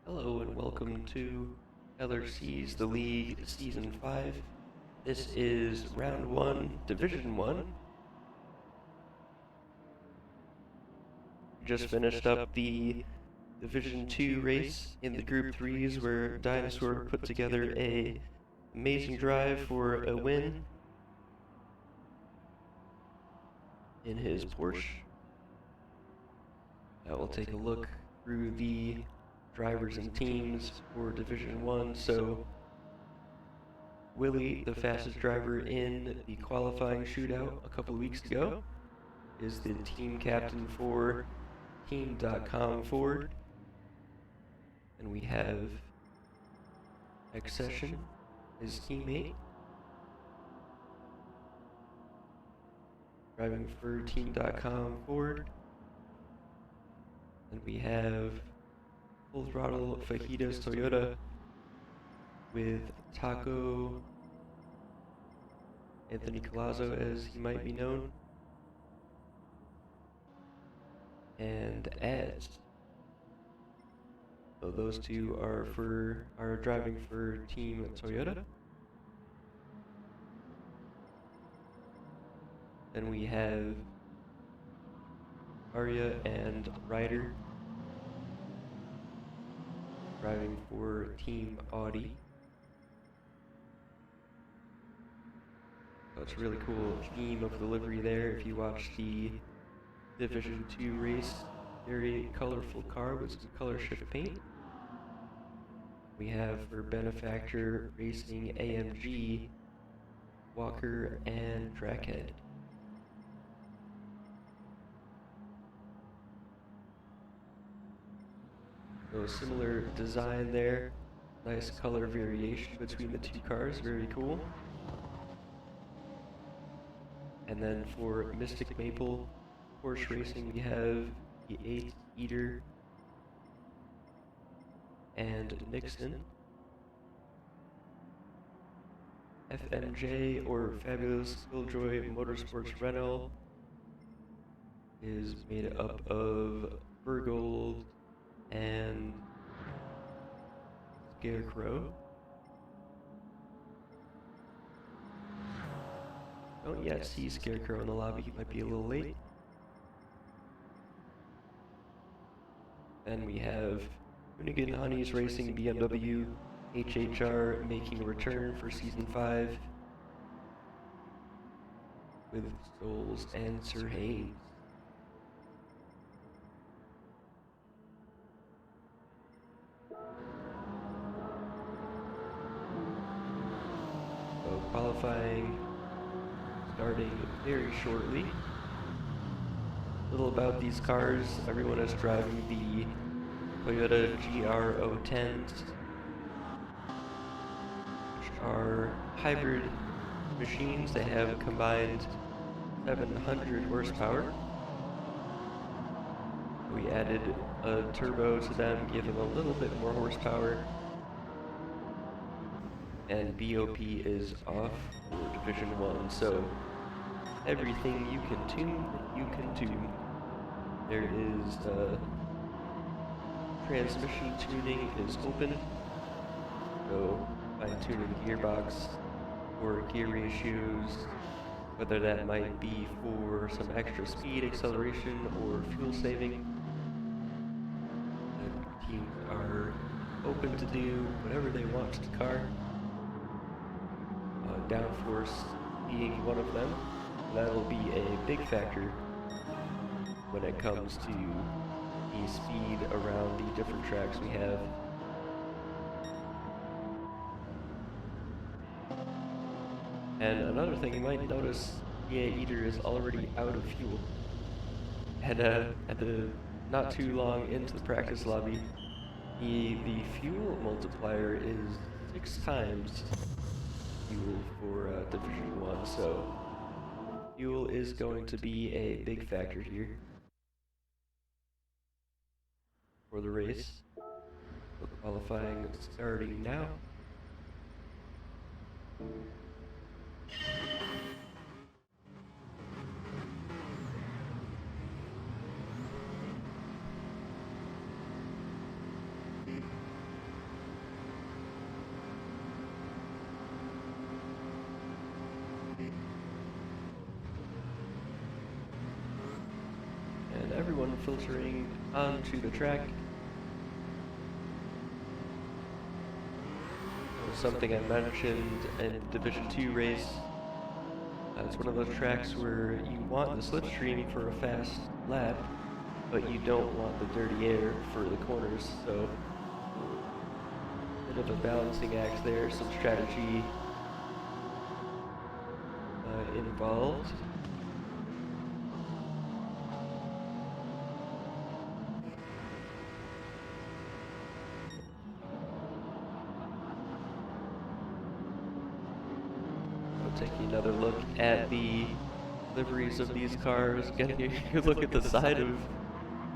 Hello and welcome to LRC's The League Season 5. This is Round 1, Division 1. Just finished up the Division 2 race in the Group 3s where Dinosaur put together a amazing drive for a win in his Porsche. We'll take a look through the drivers and teams for Division 1. So Willie, the fastest driver in the qualifying shootout a couple of weeks ago, is the team captain for Team.com Ford. And we have Accession, his teammate, driving for Team.com Ford. And we have Full Throttle Fajitas Toyota with Taco Anthony Colazzo, as he might be known, and Ads. So those two are driving for Team Toyota. Then we have Arya and Ryder driving for Team Audi. So it's a really cool theme of the livery there. If you watch the Division 2 race, very colorful car with some color shift paint. We have for Benefactor Racing AMG, Walker, and Trackhead. So a similar design there, nice color variation between the two cars, very cool. And then for Mystic Maple Porsche Racing, we have the 8th Eater and Nixon. FMJ, or Fabulous Killjoy Motorsports Renault, is made up of Burgold and Scarecrow. Don't yet see Scarecrow in the lobby, he might be a little late. Then we have Hoonigan Honeys Racing BMW HHR making a return for Season 5 with Souls and Sir Haynes. So qualifying starting very shortly. A little about these cars. Everyone is driving the Toyota GR010s, which are hybrid machines. They have a combined 700 horsepower. We added a turbo to them, give them a little bit more horsepower. And BOP is off for Division 1, so everything you can tune, you can tune. There is transmission tuning is open, so fine-tuning gearbox or gear ratios, whether that might be for some extra speed, acceleration, or fuel saving. The teams are open to do whatever they want to the car. Downforce being one of them. That'll be a big factor when it comes to the speed around the different tracks we have. And another thing you might notice, the Eater is already out of fuel. And at the not too long into the practice lobby, the fuel multiplier is 6 times fuel for Division 1, so fuel is going to be a big factor here for the race. So qualifying starting now. everyone filtering onto the track. Something I mentioned in the Division 2 race. It's one of those tracks where you want the slipstream for a fast lap, but you don't want the dirty air for the corners, so a bit of a balancing act there, some strategy involved. Taking another look at the liveries of these cars, getting a look at the side of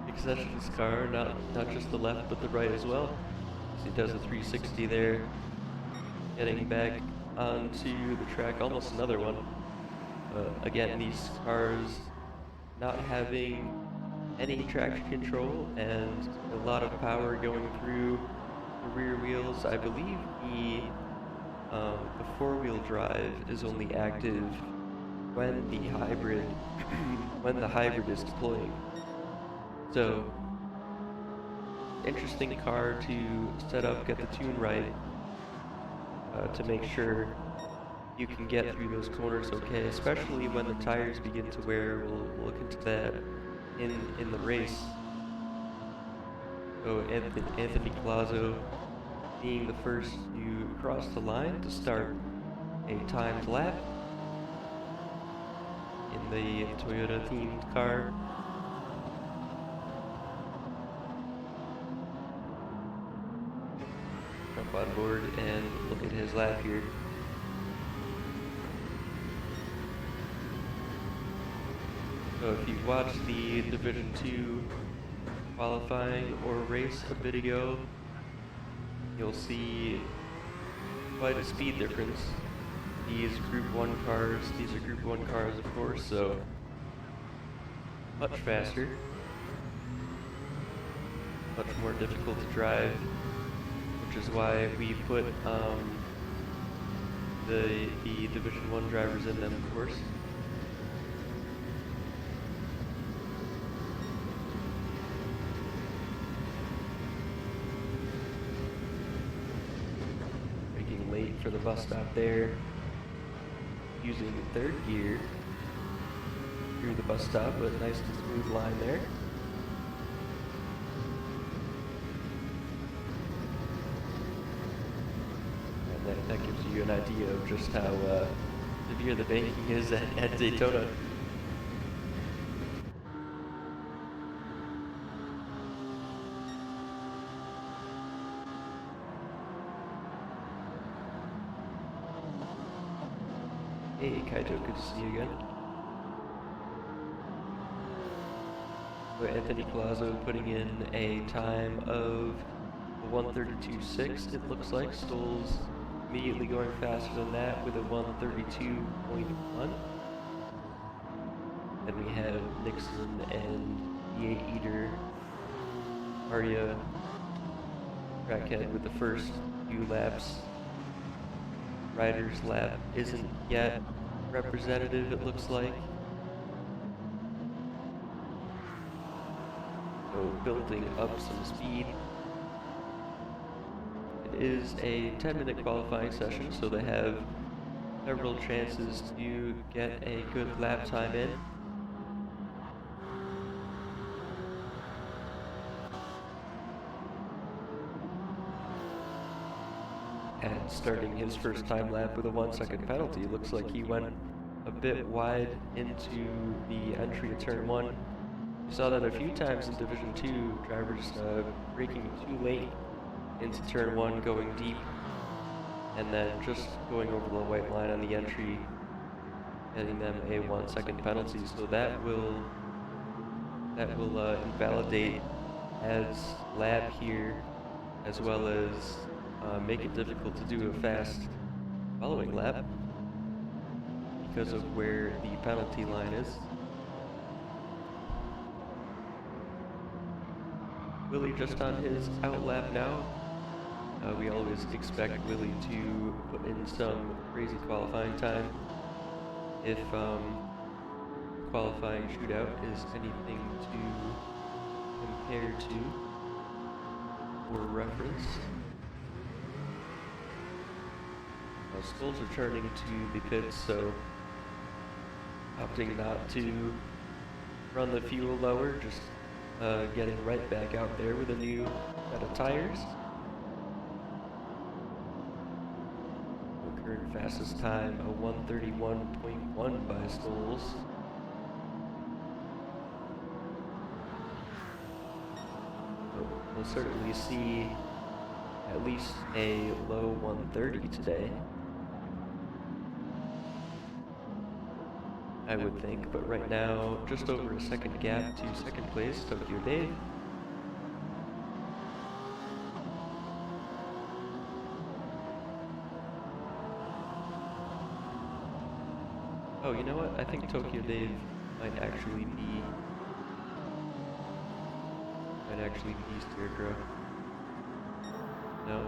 Accession's car, not just the left but the right as well. So he does a 360 there, getting back onto the track, almost another one. Again, these cars not having any traction control and a lot of power going through the rear wheels. I believe the four-wheel drive is only active when the hybrid is deploying. So, interesting car to set up, get the tune right, to make sure you can get through those corners okay, especially when the tires begin to wear. We'll look into that in the race. So Anthony Palazzo being the first to cross the line to start a timed lap in the Toyota themed car. Jump on board and look at his lap here. So if you watched the Division 2 qualifying or race a bit ago, you'll see quite a speed difference. These are Group 1 cars, of course, so much faster, much more difficult to drive, which is why we put the Division 1 drivers in them, of course. Late for the bus stop there, using third gear through the bus stop, but nice and smooth line there. And that gives you an idea of just how severe the banking is at Daytona. Hey Kaito, good to see you again. So Anthony Palazzo putting in a time of 1:32.6, it looks like. Stoll's immediately going faster than that with a 1:32.1. Then we have Nixon and E8 Eater, Arya, Crackhead with the first few laps. Ryder's lap isn't yet representative, it looks like. So building up some speed. It is a 10-minute qualifying session, so they have several chances to get a good lap time in. And starting his first time lap with a 1-second penalty, looks like he went a bit wide into the entry of turn 1. We saw that a few times in Division 2, drivers braking too late into turn 1, going deep, and then just going over the white line on the entry, getting them a 1-second penalty. So that will invalidate Ed's lap here, as well as make it difficult to do a fast following lap because of where the penalty line is. Willie just on his out lap now. We always expect Willie to put in some crazy qualifying time if qualifying shootout is anything to compare to or reference. Skulls are turning to the pits, so opting not to run the fuel lower, just getting right back out there with a new set of tires. The current fastest time, a 1:31.1 by Skulls. We'll certainly see at least a low 1:30 today, I would think, but right now just over a second gap to second place, Tokyo Dave. Oh, you know what? I think Tokyo Dave might actually be Scarecrow. No?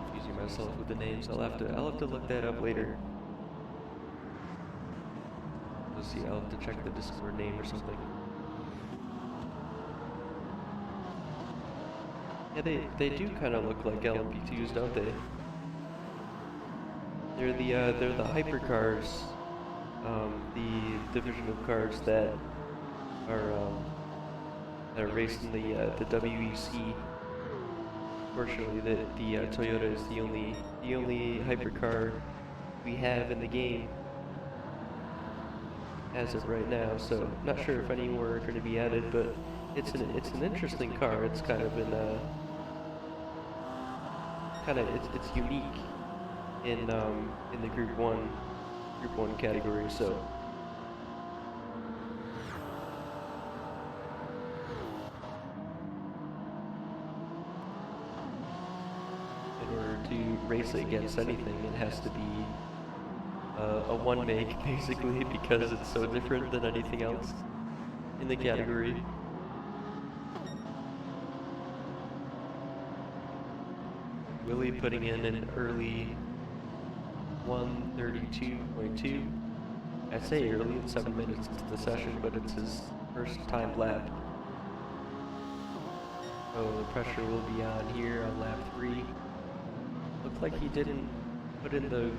Confusing myself with the names. I'll have to look that up later. Let's see, I'll have to check the Discord name or something. Yeah, they do kind of look like LMP2s, don't they? They're the hypercars, the division of cars that are racing the WEC. Fortunately, the Toyota is the only hypercar we have in the game as of right now. So not sure if any more are going to be added, but it's an interesting car. It's kind of it's unique in the Group 1 category. So. To race against anything, it has to be a one make, basically, because it's so different than anything else in the category. Willie putting in an early 1:32.2. I say early, it's 7 minutes into the session, but it's his first time lap. So the pressure will be on here on lap 3. Looked like he didn't put in the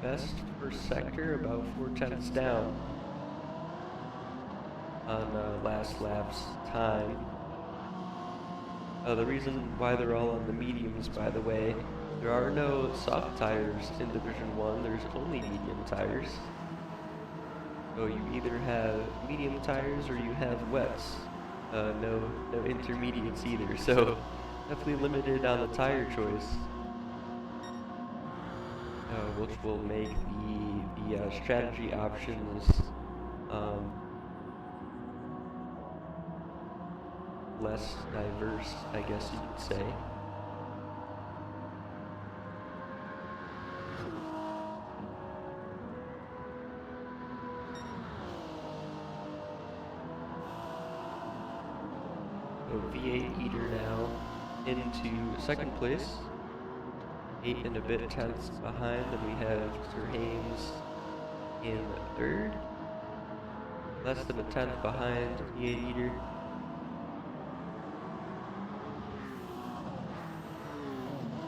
best first sector, about 4/10ths down on last lap's time. The reason why they're all on the mediums, by the way, there are no soft tires in Division 1, there's only medium tires. So you either have medium tires or you have wets. No intermediates either, so definitely limited on the tire choice. Which will make the strategy options less diverse, I guess you could say. So V8 Eater now into second place. 8 and a bit tenths behind, and we have Sir Haynes in third. Less than a tenth behind V8 Eater.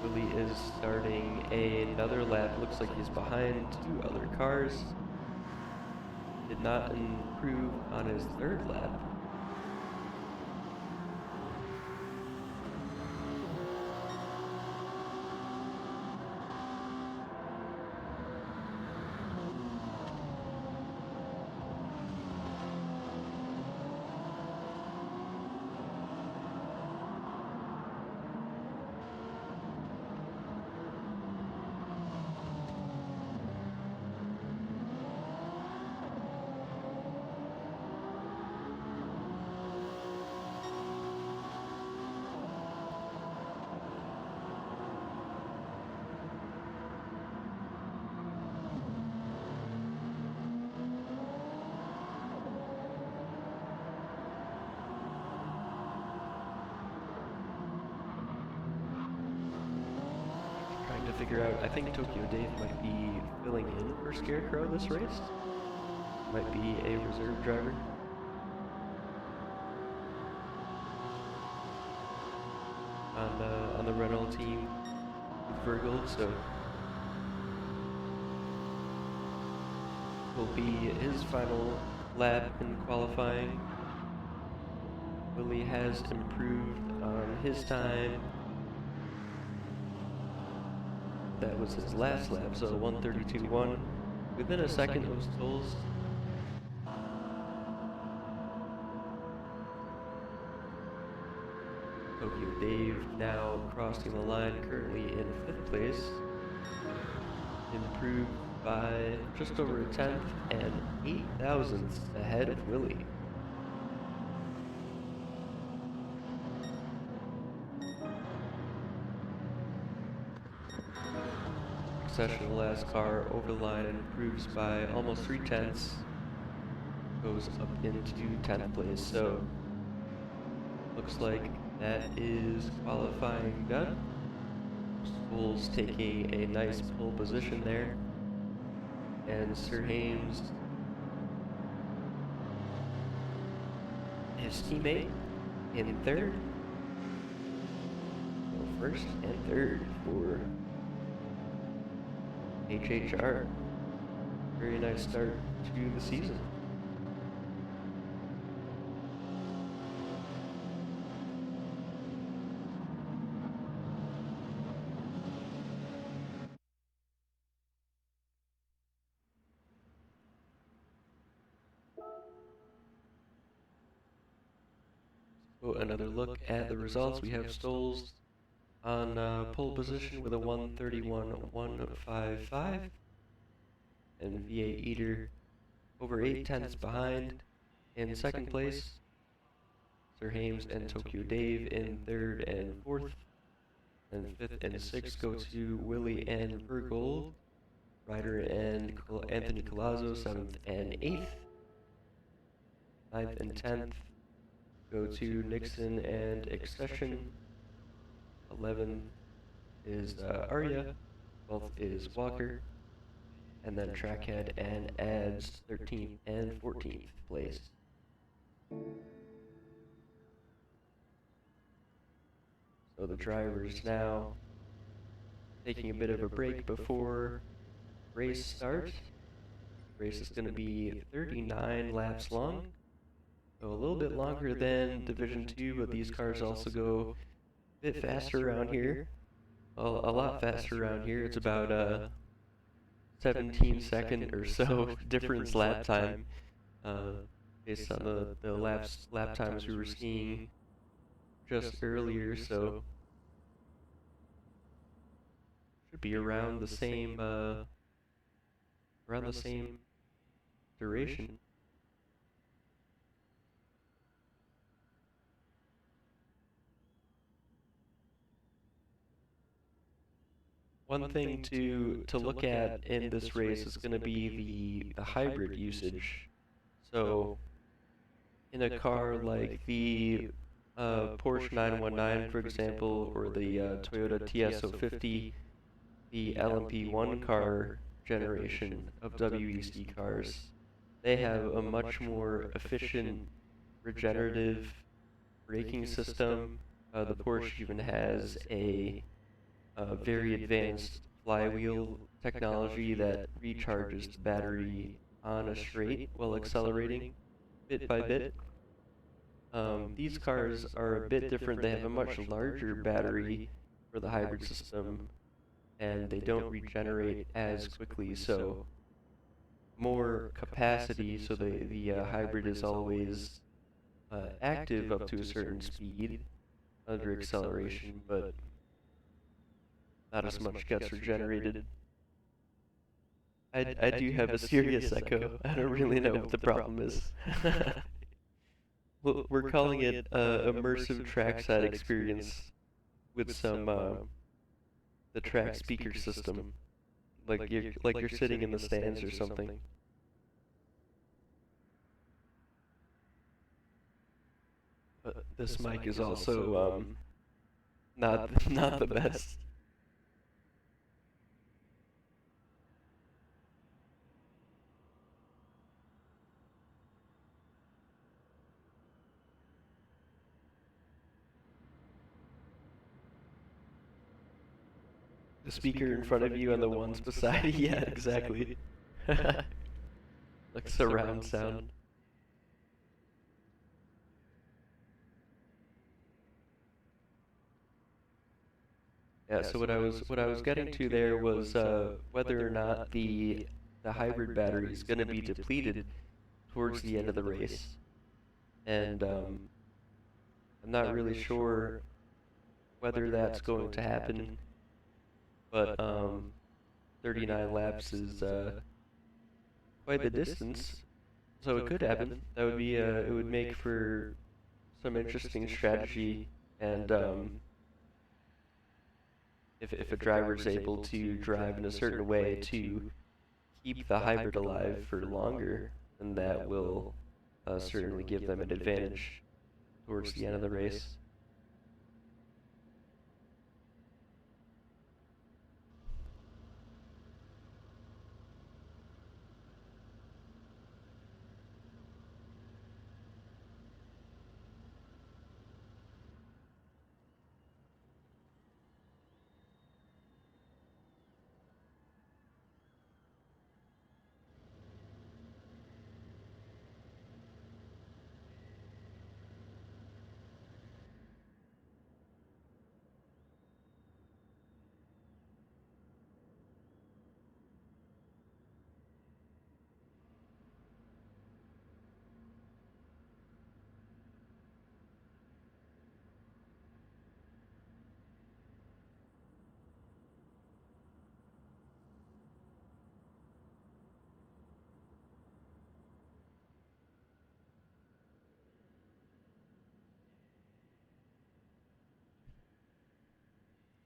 Willie is starting another lap. Looks like he's behind 2 other cars. Did not improve on his third lap. figure out. I think Tokyo Dave might be filling in for Scarecrow this race. Might be a reserve driver. On the Renault team with Virgil, so will be his final lap in qualifying. Willie has improved on his time. That was his last lap, so 1:32.1. Within a second of Stoll's. Tokyo Dave now crossing the line, currently in 5th place. Improved by just over a tenth and 8 thousandths ahead of Willie. Succession last car over the line and improves by almost 3 tenths. Goes up into 10th place, so looks like that is qualifying done. Stoll's taking a nice pole position there. And Sir Hames, his teammate, in 3rd. So 1st and 3rd for HHR. Very nice start to the season. So another look at the results. We have Stoll's on pole position with a 1:31.155, and V8 Eater over 8 tenths behind in 2nd place. Sir Hames and Tokyo Dave in 3rd and 4th, and 5th and 6th go to Willie and Vergold. Ryder and Anthony Colazzo 7th and 8th. 9th and 10th go to Nixon and Accession. 11th is Arya. 12th is Walker. And then Trackhead and adds 13th and 14th place. So the drivers now taking a bit of a break before race start. Race is going to be 39 laps long. So a little bit longer than Division 2, but these cars also go a bit faster around here. Well, a lot faster around here. It's about 17-second or so difference lap time, based on the lap times we were seeing just earlier. So should be around the same duration. One thing to look at in this race is going to be the hybrid usage. So in a car like the Porsche 919, for example, or the Toyota TS050, the LMP1 car generation of WEC cars, they have a much more efficient regenerative braking system. The Porsche even has a very advanced flywheel technology that recharges the battery on a straight while accelerating bit by bit. These cars are a bit different. They have a much larger battery for the hybrid system, and they don't regenerate as quickly, so more capacity, so the hybrid is always active up to a certain speed under acceleration, but not as much gets regenerated. I do have a serious echo. I don't really know what the problem is. Well, we're calling it immersive trackside experience with some the track speaker system, like you're sitting in the stands or something. But this mic is also not not the best. The speaker in front of you and the ones beside you. Yeah, exactly. Like surround sound. Yeah, so what I was getting to there was whether or not the hybrid battery is going to be depleted towards the end of the race. And I'm not really sure whether that's going to happen, but 39 laps is quite the distance, so it could happen. That would be it would make for some interesting strategy, and if a driver is able to drive in a certain way to keep the hybrid alive for longer, then that will certainly give them an advantage towards the end of the race.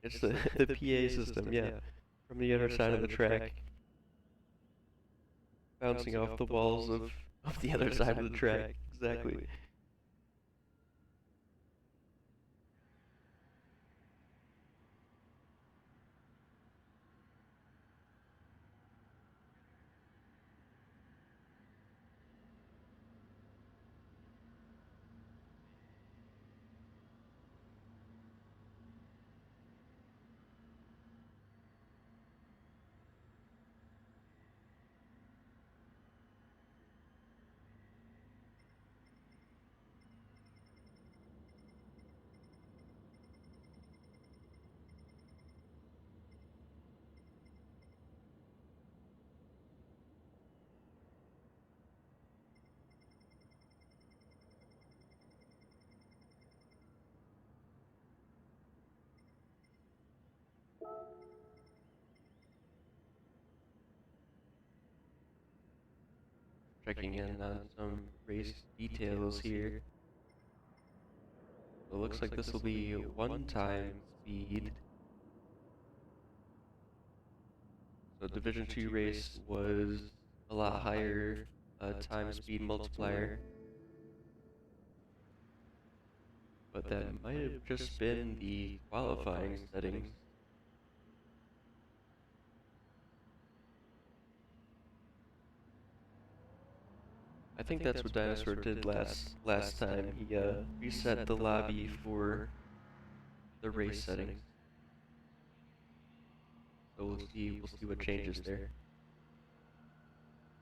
It's the the PA system, yeah, from the other side of the track, bouncing off the walls of the other side of the track. Exactly. Checking in on some race details here. So it looks like this will be one-time speed. So Division 2 race was a lot higher time speed multiplier, but that might have just been the qualifying settings. I think that's what Dinosaur did last time. He reset the lobby for the race settings. So we'll see what changes there.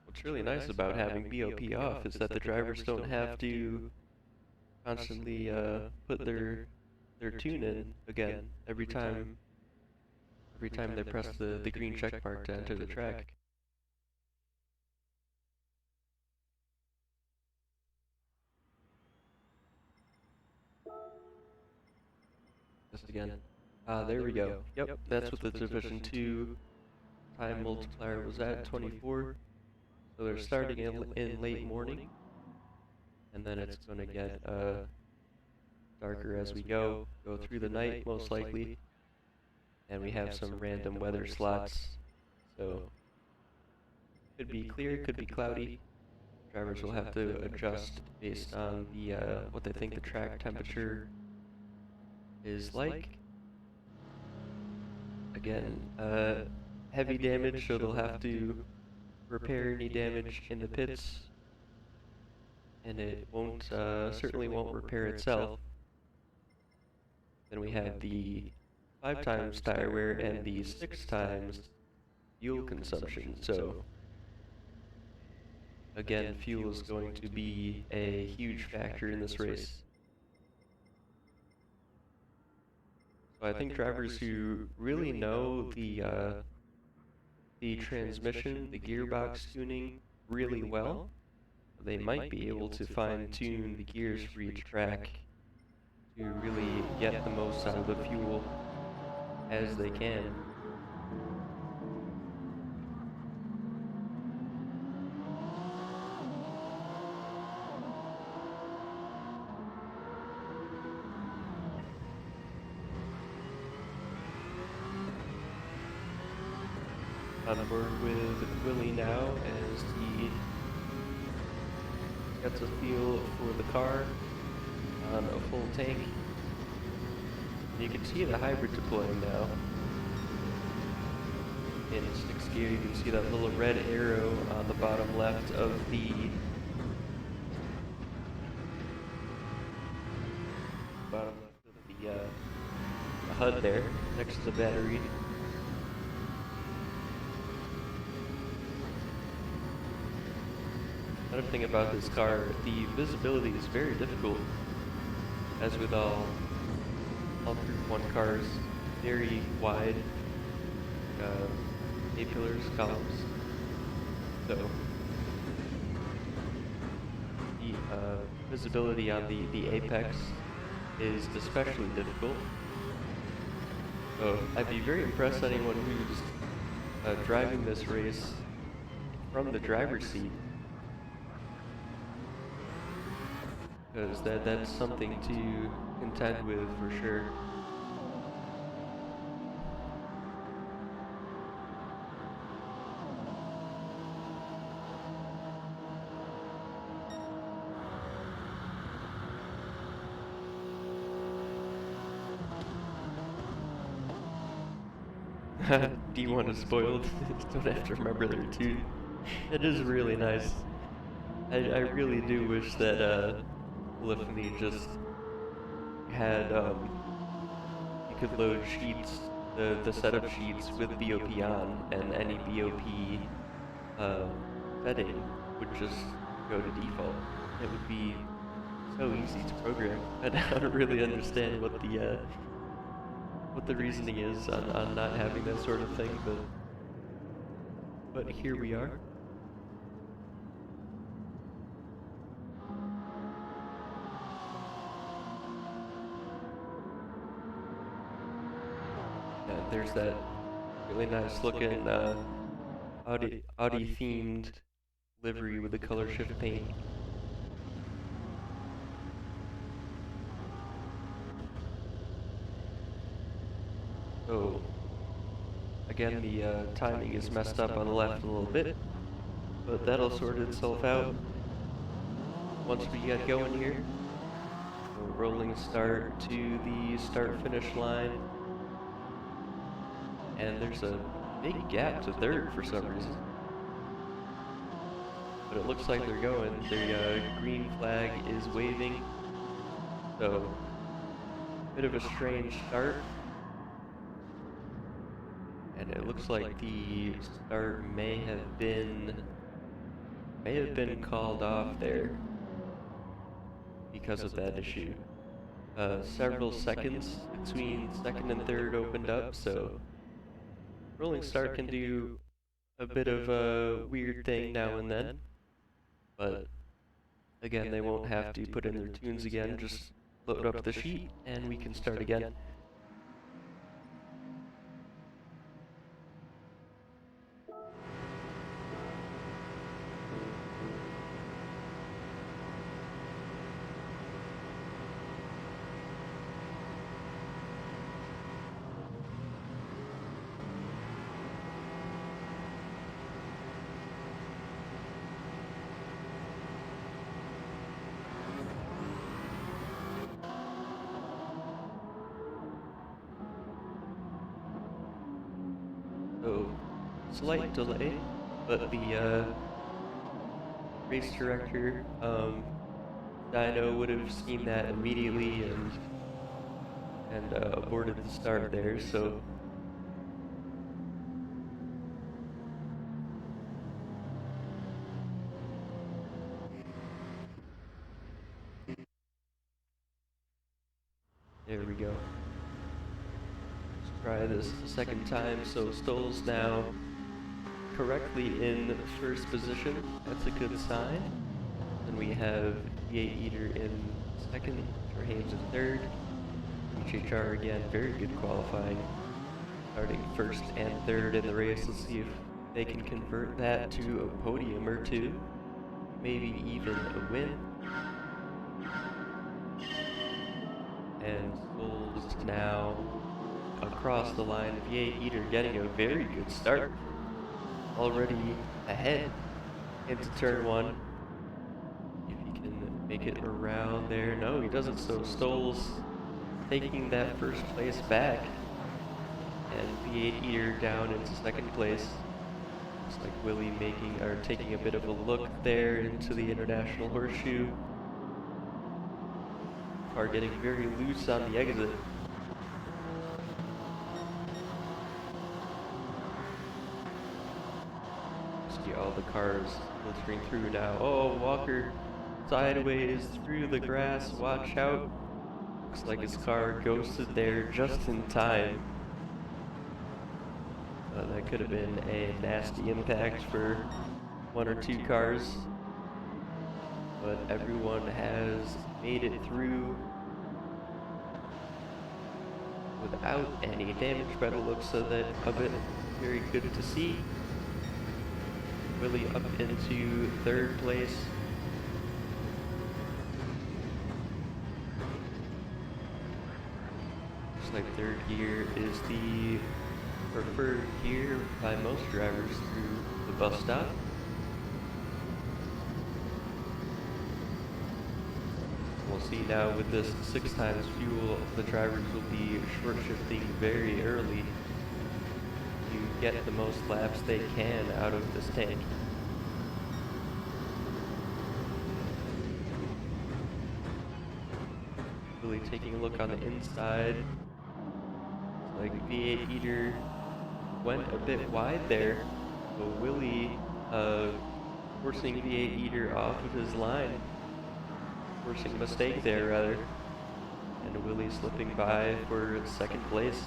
What's really nice about having BOP off is that the drivers don't have to constantly put their tune in again every time they press the green check mark to enter the track. Just again. There we go. Yep, that's what the Division 2 time multiplier was at, 24. So they're starting in late morning, and then it's going to get darker as we go through the night most likely, and we have some random weather slots. So could be clear, could be cloudy. Drivers will have to adjust based on the what they think the track temperature is like. Again, heavy damage, so they'll have to repair any damage in the pits, and it won't certainly won't repair itself. Then we have the 5 times tire wear and the 6 times fuel consumption. So again, fuel is going to be a huge factor in this race. So I think drivers who really know the transmission, the gearbox tuning really well, they might be able to fine-tune the gears for each track to really get the most out of the fuel as they can. On board with Willie now as he gets a feel for the car on a full tank. You can see the hybrid deploying now. In 6th gear, you can see that little red arrow on the bottom left of the HUD there, next to the battery. Another thing about this car, the visibility is very difficult, as with all Group 1 cars, very wide A-pillars, columns. So the visibility on the apex is especially difficult. So I'd be very impressed with anyone who's driving this race from the driver's seat, because that's something to contend with for sure. D1 is spoiled. Don't have to remember their tune. It is really nice. I really do wish that Polyphony just had you could load sheets, the setup sheets with BOP on, and any BOP setting would just go to default. It would be so easy to program. I don't really understand what the reasoning is on not having that sort of thing, but here we are. Yeah, there's that really nice looking Audi themed livery with the color shift paint. So again, the timing is messed up on the left a little bit, but that'll sort itself out once we get going here. So rolling start to the start-finish line, and there's a big gap to third for some reason. But it looks like they're going. The green flag is waving, so bit of a strange start. And it looks like the start may have been called off there because of that issue. Several seconds between second and third opened up, so rolling start can do a bit of a weird thing now and then. But again, they won't have to put in their tunes again, just load up the sheet and we can start again. So, slight delay, but the race director, Dino would have seen that immediately and and aborted the start there, so there we go. Let's try this a second time. So Stoll's now correctly in first position. That's a good sign. Then we have V8 Eater in second, Terhames in third. HHR again, very good qualifying. Starting first and third in the race. Let's see if they can convert that to a podium or two. Maybe even a win. And Stoll's now across the line. V8 Eater getting a very good start. Already ahead into turn one. If he can make it around there. No, he doesn't, so Stoll's taking that first place back. And V8 Eater down into second place. Looks like Willie taking a bit of a look there into the International Horseshoe. Car getting very loose on the exit. See all the cars filtering through now. Oh, Walker sideways through the grass, watch out. Looks like his car ghosted there just in time. That could have been a nasty impact for one or two cars. But everyone has made it through without any damage by the looks of it. Very good to see. Willie up into third place. Looks like third gear is the preferred gear by most drivers through the bus stop. We'll see now with this 6 times fuel, the drivers will be short shifting very early to get the most laps they can out of this tank. Really taking a look on the inside. It's like V8 Eater went a bit wide there, so Willie forcing V8 Eater off of his line. Forcing a mistake there, rather. And Willie slipping by for second place.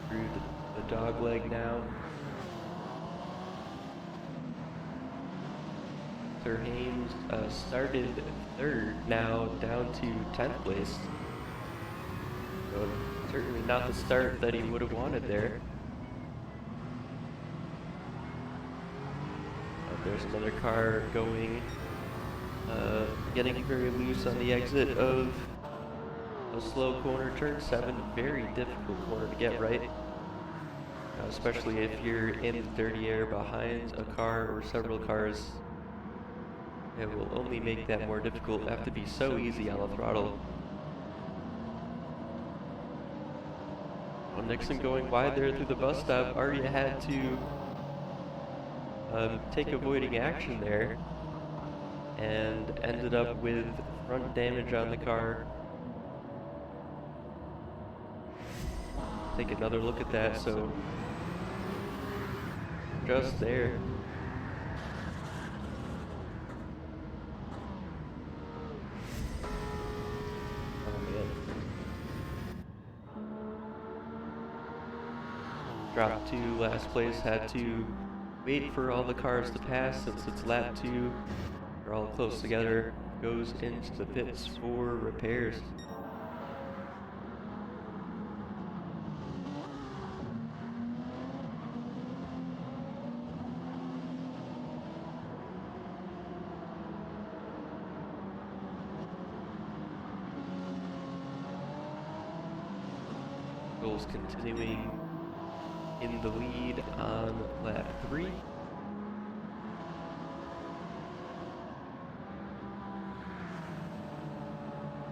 Through the dog leg now. Terhames started third, now down to 10th place. So certainly not the start that he would have wanted there. There's another car going, getting very loose on the exit of a slow corner, turn 7, very difficult corner to get right. Especially if you're in the dirty air behind a car or several cars. It will only make that more difficult. It'll have to be so easy on the throttle. Well, Nixon going wide there through the bus stop. Arya had to take avoiding action there and ended up with front damage on the car. Take another look at that. So just there. Dropped to last place, had to wait for all the cars to pass since it's lap 2. They're all close together, goes into the pits for repairs. Goals continuing in the lead on lap 3.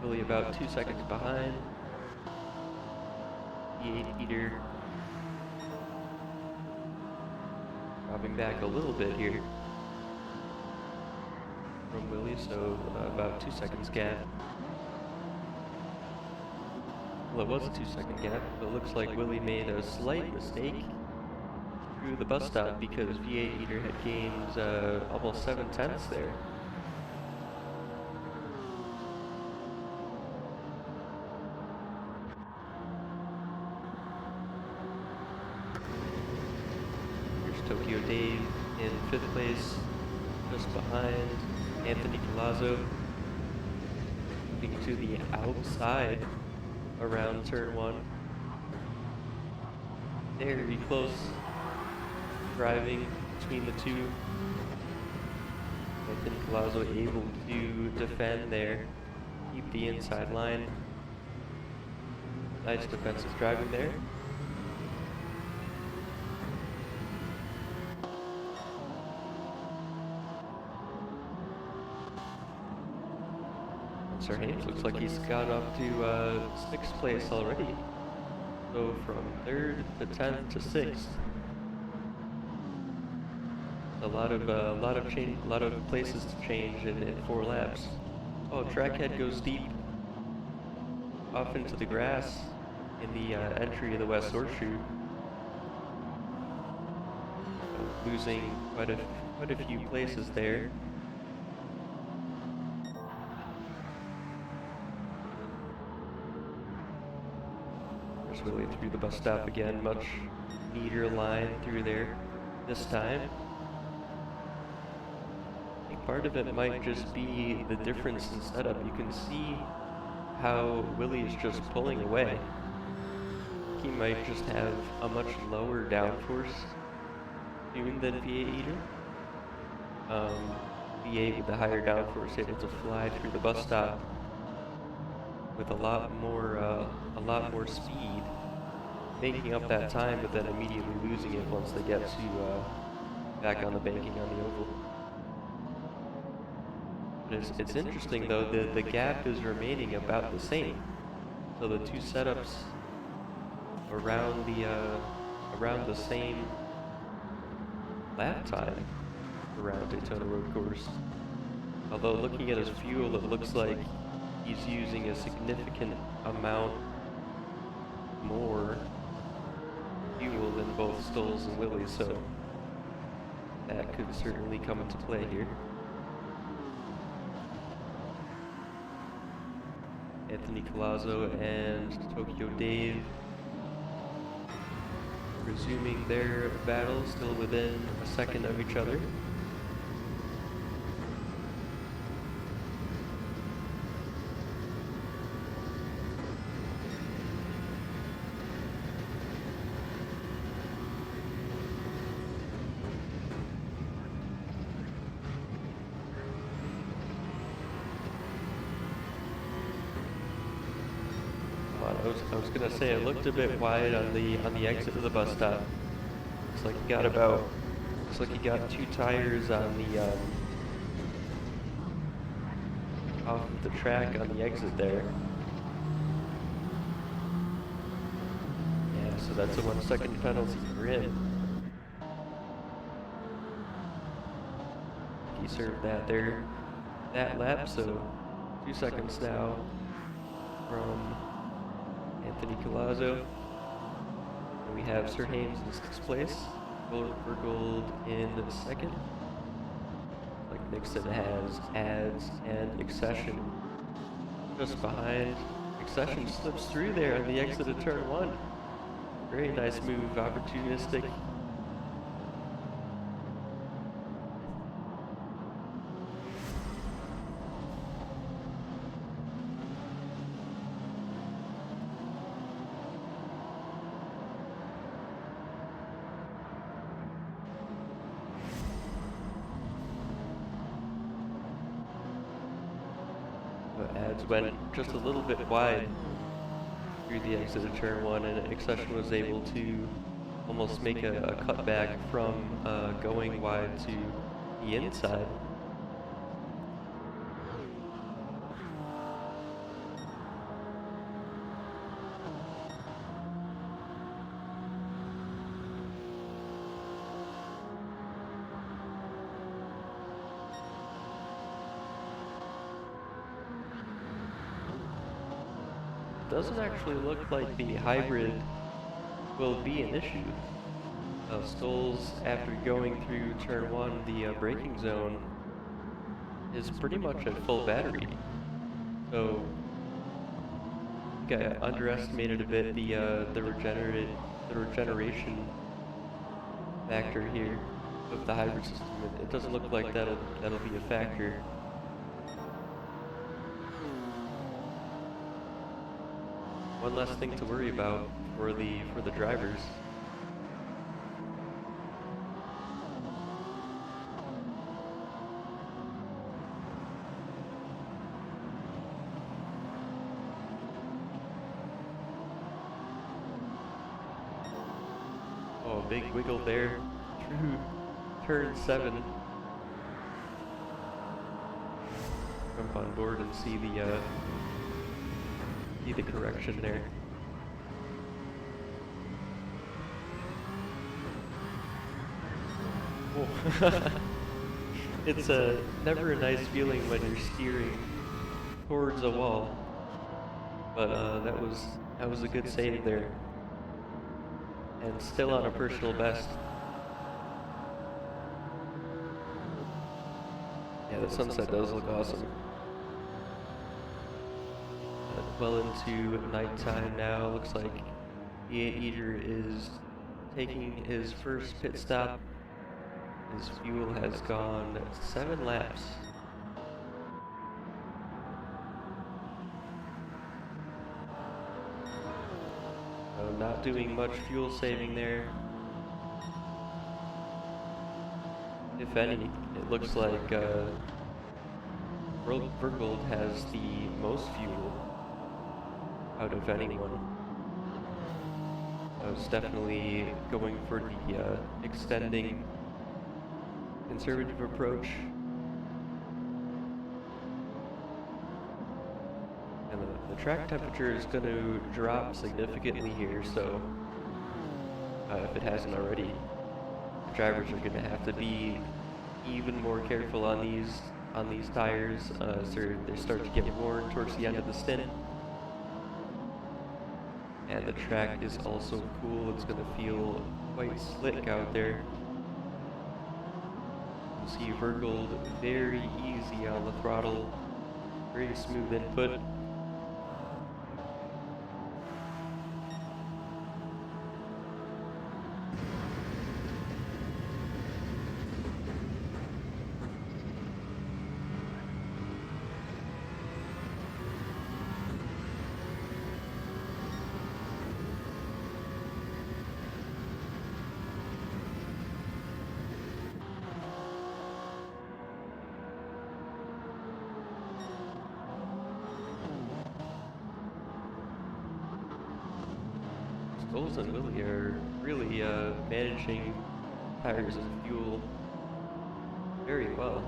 Really about 2 seconds behind. V8 Eater dropping back a little bit here from Willie, so about 2 seconds gap. Well, it was a 2-second gap, but it looks like Willie made a slight mistake through the bus stop because V8 Eater had gained almost 7/10 there. Here's Tokyo Dave in 5th place, just behind Anthony Palazzo, moving to the outside around turn 1. Very close driving between the two. Anthony Palazzo able to defend there, keep the inside line. Nice defensive driving there. Sir Haynes looks like he's got up to 6th place already. So from 3rd to 10th to 6th. A lot of places to change in 4 laps. Oh, trackhead goes deep off into the grass in the entry of the West Horseshoe. Losing quite a few places there. There's Willie through the bus stop again, much neater line through there this time. I think part of it might just be the difference in setup. You can see how Willie is just pulling away. He might just have a much lower downforce tune than V8 Eater. V8 with the higher downforce able to fly through the bus stop with a lot more speed, making up that time, but then immediately losing it once they get to back on the banking on the oval. But it's interesting though, the gap is remaining about the same. So the two setups around the same lap time around Daytona Road Course. Although looking at his fuel, it looks like he's using a significant amount more fuel than both Stolz and Willie, so that could certainly come into play here. Anthony Palazzo and Tokyo Dave resuming their battle, still within a second of each other. I was gonna say it looked a bit wide on the exit of the bus stop. Looks like he got 2 tires on the off of the track on the exit there. Yeah, so that's a 1 second penalty for him. He served that there that lap, so 2 seconds now from Anthony Palazzo. And we have Sir Haynes in 6th place, Gold in 2nd. Like Nixon has Ads and Accession just behind. Accession slips through there on the exit of turn 1. Very nice move, opportunistic. Ads went just a little bit wide through the exit of turn 1, and Accession was able to almost make a cutback from going wide to the inside. doesn't actually look like the hybrid will be an issue. Stoll's, after going through turn one, the braking zone is pretty much at full battery. So I think I underestimated a bit the regeneration factor here with the hybrid system. It doesn't look like that'll be a factor. One less thing to worry about for the drivers. Oh, a big wiggle there through turn 7. Jump on board and see the correction there. Oh. It's never a nice feeling when you're steering towards a wall, but that was a good save there, and still on a personal best. Yeah, the sunset does look awesome. Well into nighttime now. Looks like the 8-Eater is taking his first pit stop. His fuel has gone 7 laps. So not doing much fuel saving there. If any, it looks like Bergold has the most fuel out of anyone. It's definitely going for the extending conservative approach. And the track temperature is going to drop significantly here, so if it hasn't already, the drivers are going to have to be even more careful on these tires. So they start to get worn towards the end of the stint. And the track is also cool. It's going to feel quite slick out there. You see Vergold very easy on the throttle, very smooth input. Stoles and Willie are really managing tires and fuel very well.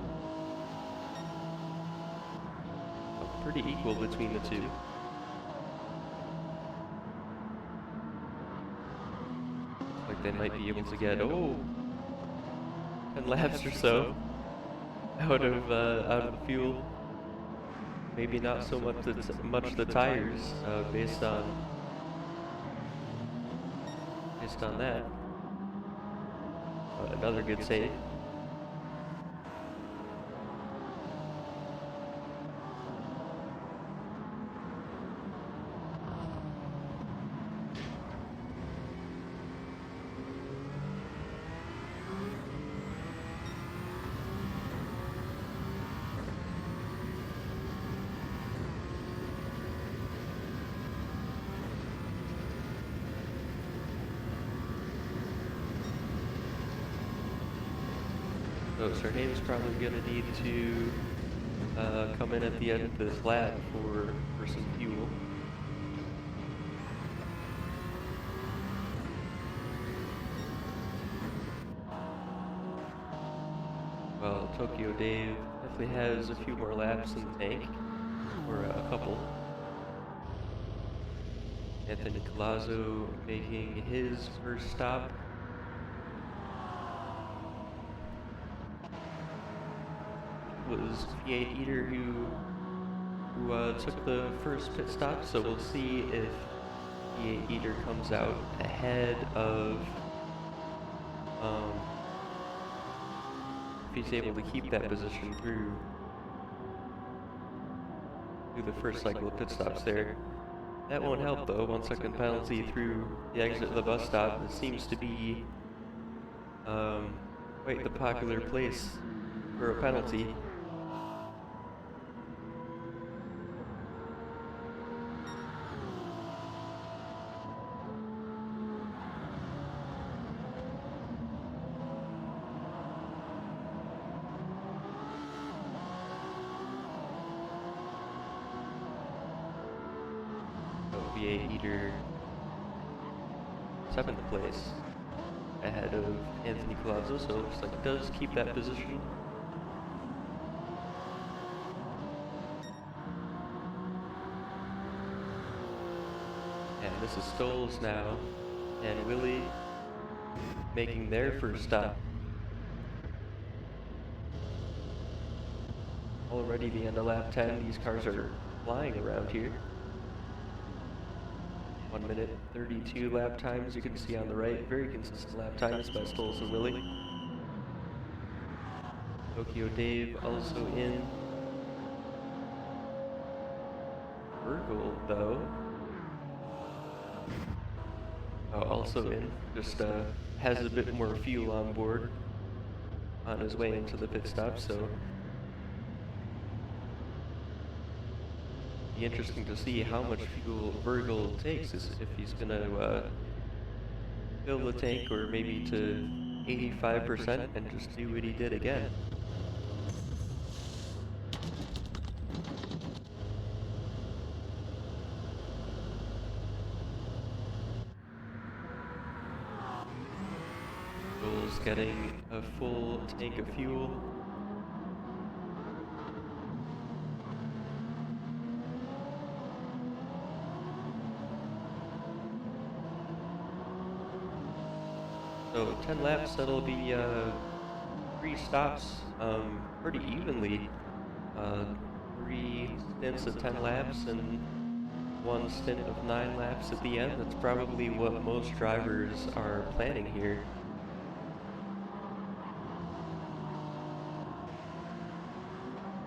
Pretty equal between the two. Looks like they might be able to get 10 laps or so out of the fuel. Maybe not so much the tires, based on that. Another good save. So Serhane's probably going to need to come in at the end of this lap for some fuel. Well, Tokyo Dave definitely has a few more laps in the tank, or a couple. Anthony Colazzo making his first stop. Was the 8-Eater who took the first pit stop, so we'll see if the Eater comes out ahead of, if he's able to keep that position through the first cycle of pit stops there. That won't help though. 1 second penalty through the exit of the bus stop. It seems to be quite the popular place for a penalty. V8 Eater 7th place ahead of Anthony Colazzo, so it looks like it does keep that position. And this is Stoles now, and Willie making their first stop. Already the end of lap 10, these cars are flying around here. 1 minute 32 lap times, you can see on the right, very consistent lap times by Stoles and Willie. Tokyo Dave also in. Virgil though, also in, just has a bit more fuel on board on his way into the pit stop, so be interesting to see how much fuel Virgil takes, if he's gonna fill the tank or maybe to 85% and just do what he did again. Virgil's getting a full tank of fuel. So 10 laps, that'll be 3 stops pretty evenly. 3 stints of 10 laps and 1 stint of 9 laps at the end. That's probably what most drivers are planning here.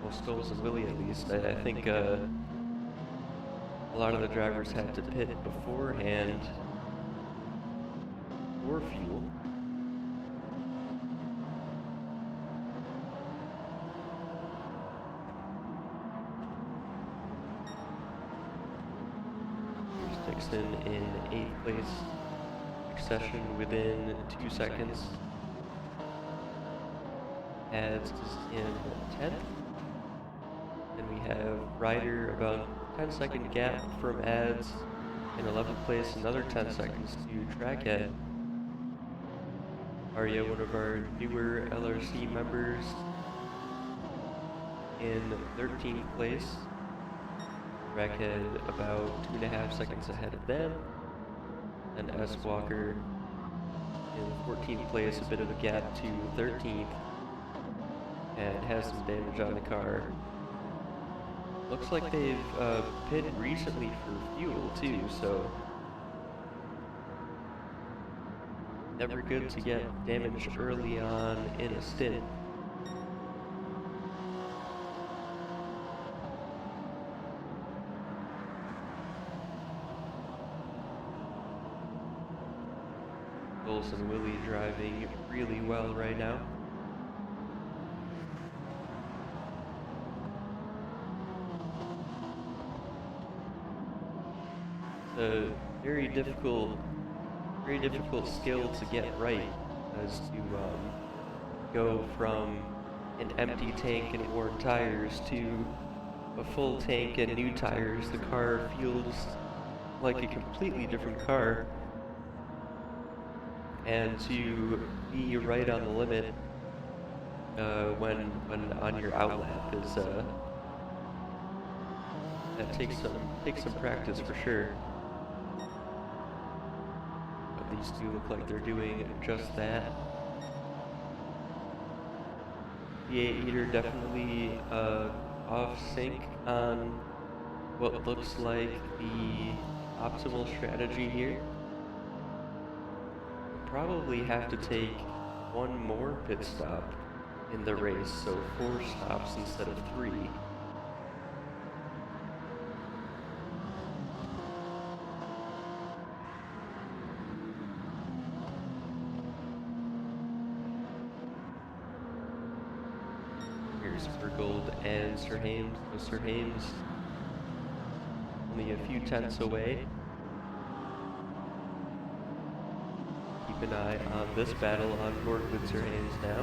Well, Stoles and Willie at least. I think a lot of the drivers had to pit beforehand for fuel. Here's Dixon in 8th place, succession within 2 seconds. Ads is in 10th. Then we have Ryder about 10-second gap from Ads in 11th place, another 10 seconds to Trackhead. Arya, one of our newer LRC members, in 13th place. Trackhead about 2.5 seconds ahead of them. And S. Walker in 14th place, a bit of a gap to 13th, and has some damage on the car. Looks like they've pitted recently for fuel too, so never good to get damage early on in a stint. Stoles and Willie driving really well right now. A very difficult skill to get right, as to go from an empty tank and worn tires to a full tank and new tires. The car feels like a completely different car, and to be right on the limit when on your outlap is that takes some practice for sure. These two look like they're doing just that. The 8 Eater definitely off sync on what looks like the optimal strategy here. Probably have to take one more pit stop in the race, so 4 stops instead of 3. Here's Bergold and Sir Hames. So Sir Hames only a few tenths away. Keep an eye on this battle on board with Sir Hames now.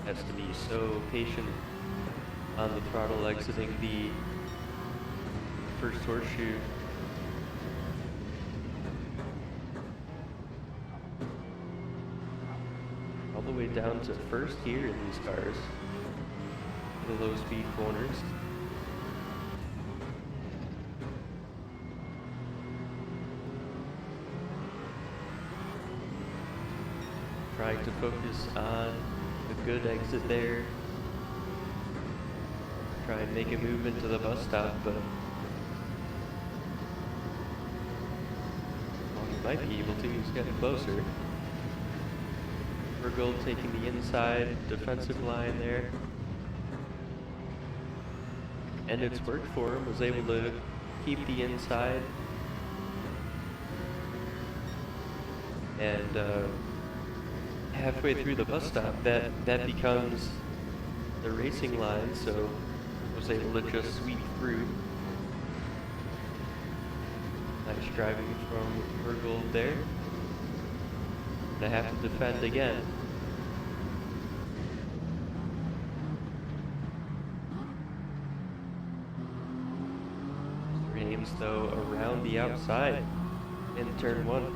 Has to be so patient on the throttle exiting the first horseshoe. All the way down to first gear in these cars. The low speed corners. Trying to focus on a good exit there. Try and make a move into the bus stop, but well, he might be able to. He's getting closer. Bergold taking the inside defensive line there. And it's worked for him, was able to keep the inside. And halfway through the bus stop, that becomes the racing line, so was able to just sweep through. Nice driving from Bergold there. Gonna have to defend again. Hames, though, around the outside in turn 1.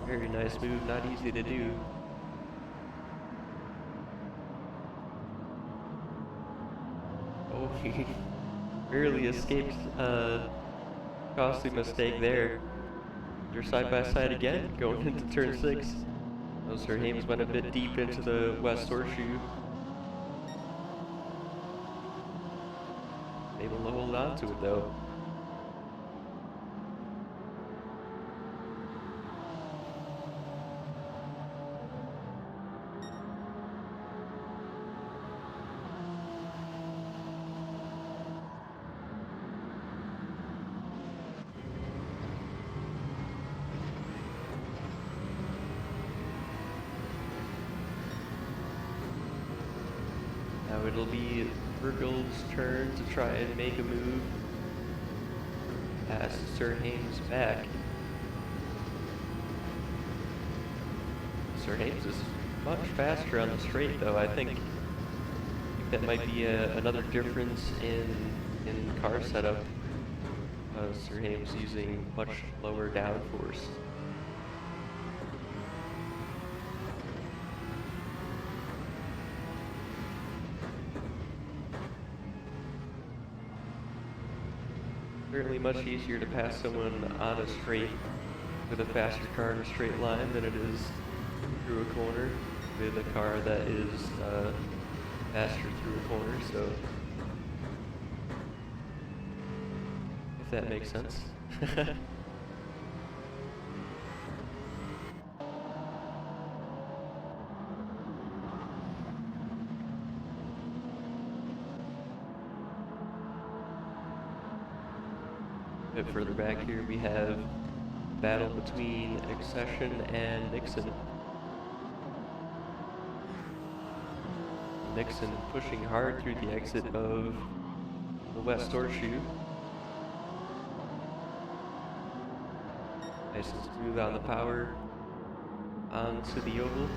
Very nice move, not easy to do. Oh, he barely escaped a costly mistake there. They're side by side again, going into turn 6. Sir Hames went a bit deep into the west horseshoe. Able to hold on to it though. Now it'll be Bergold's turn to try and make a move past Sir Hames' back. Sir Hames is much faster on the straight though. I think that might be another difference in car setup. Sir Hames using much lower downforce. Certainly much easier to pass someone on a straight with a faster car in a straight line than it is through a corner with a car that is faster through a corner, so if that makes sense. A bit further back here we have battle between Accession and Nixon. Nixon pushing hard through the exit of the west horseshoe. Nice and smooth on the power onto the oval.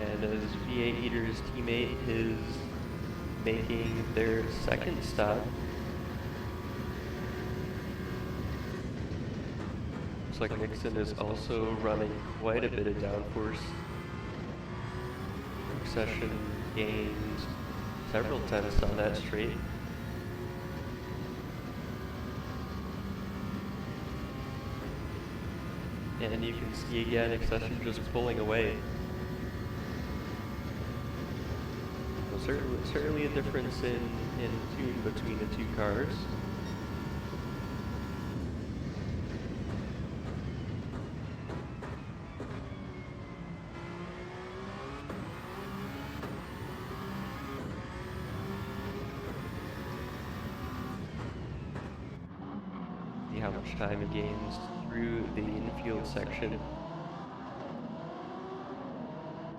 And as V8 Eater's teammate is making their second stop, looks like Nixon is also running quite a bit of downforce. Succession gained several tenths on that straight. And you can see again Accession just pulling away. So certainly a difference in tune between the two cars. See how much time it gains through the infield section.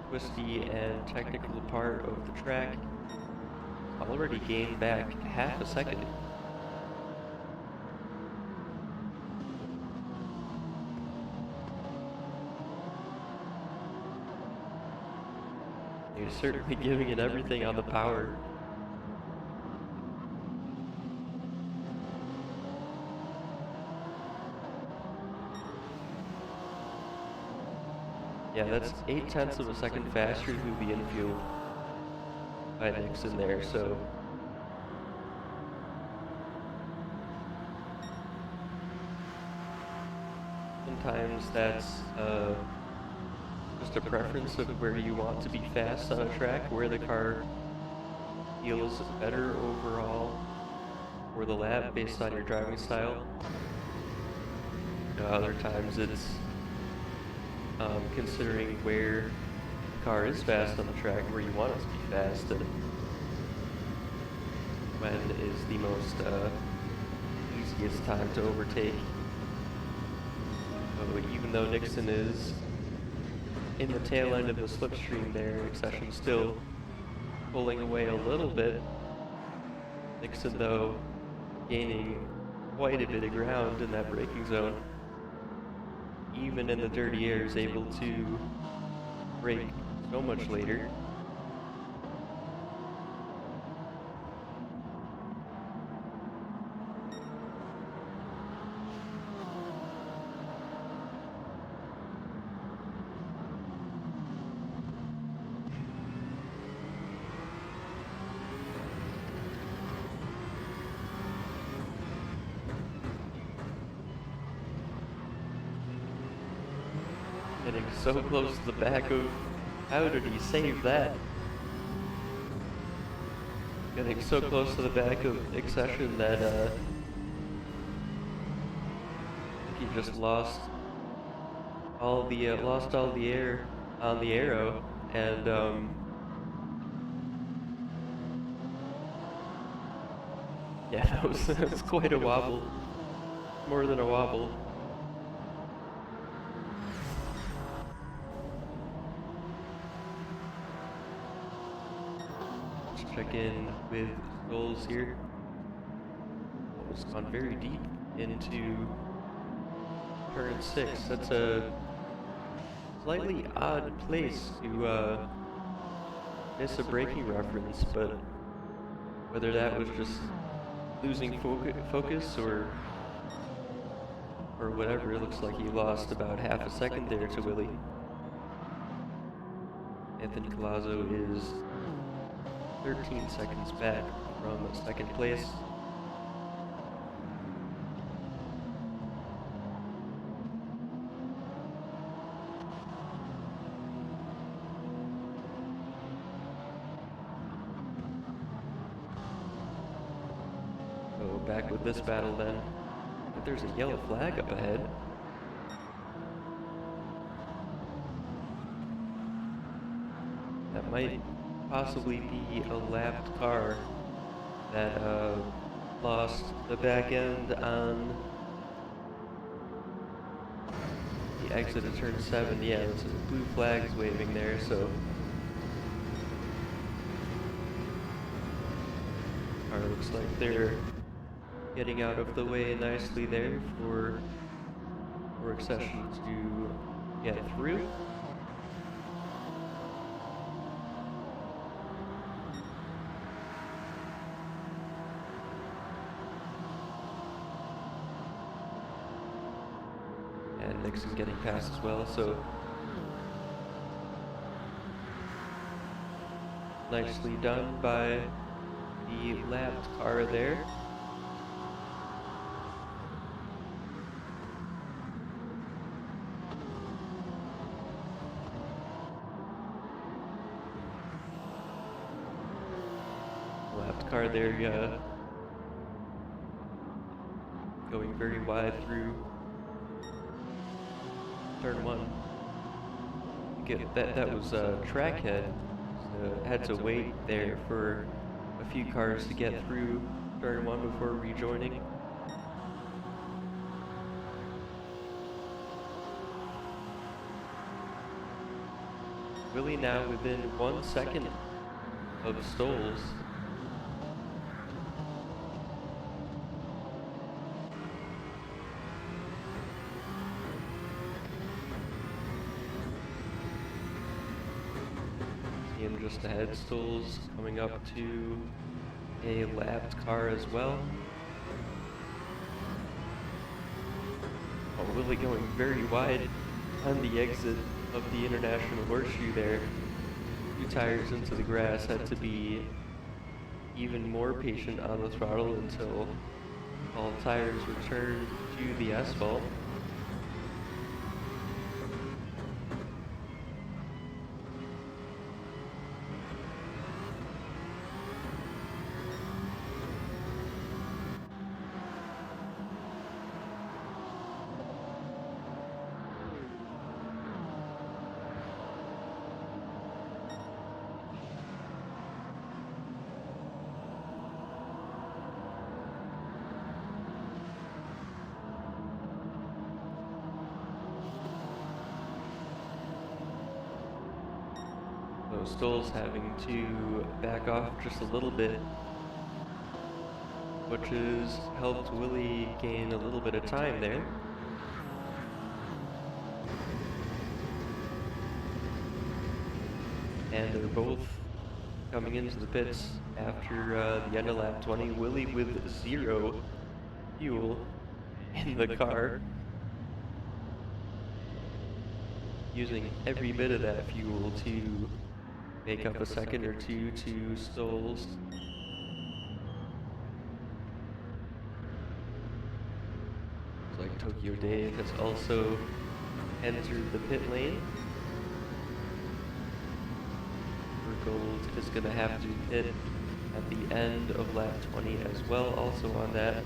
Twisty and technical part of the track already gained back half a second. He's certainly giving it everything on the power. Yeah, that's 8/10 of a second faster through the infield by Nixon there, so sometimes that's just a preference of where you want to be fast on a track, where the car feels better overall for the lap based on your driving style. Other times it's considering where the car is fast on the track, where you want it to be fast, and when is the most easiest time to overtake. So even though Nixon is in the tail end of the slipstream there, Accession still pulling away a little bit. Nixon, though, gaining quite a bit of ground in that braking zone. Even in the dirty air, is able to brake so much later. Getting so close to the back of... How did he save that? Getting so close to the back of Accession that he just lost all the air on the arrow, and yeah, that was quite a wobble. More than a wobble. Check in with Souls here. It's gone very deep into turn 6. That's a slightly odd place to miss a braking reference, but whether that was just losing focus or whatever, it looks like he lost about half a second there to Willie. Anthony Collazo is 13 seconds back from second place. So back with this battle then. But there's a yellow flag up ahead. That might possibly be a lapped car that lost the back end on the exit of turn 7. Yeah, there's blue flags waving there, so car looks like they're getting out of the way nicely there for Accession to get through. And and Nixon getting past as well, so nicely done by the lapped car there. Lapped car there, going very wide through turn one. That was trackhead. So had to wait there for a few cars to get through turn one before rejoining. Willie now within 1 second of Stoles. See him just ahead. Stoles coming up to a lapped car as well. Oh, Willie going very wide on the exit of the International Horseshoe there. 2 tires into the grass, had to be even more patient on the throttle until all tires returned to the asphalt. So Stoll's having to back off just a little bit, which has helped Willie gain a little bit of time there. And they're both coming into the pits after the end of lap 20. Willie with 0 fuel in the car, using every bit of that fuel to make up a second or two to Stoll's. Looks like Tokyo Dave has also entered the pit lane. Gold is going to have to pit at the end of lap 20 as well, also on that.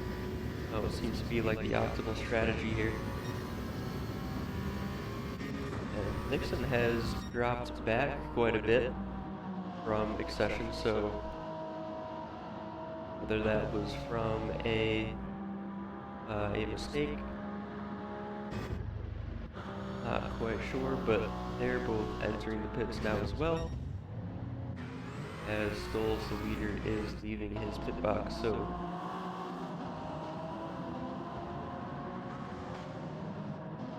It seems to be like the optimal strategy here. And Nixon has dropped back quite a bit from accession, so whether that was from a mistake, not quite sure, but they're both entering the pits now as well, as Stoll's, the leader, is leaving his pit box. So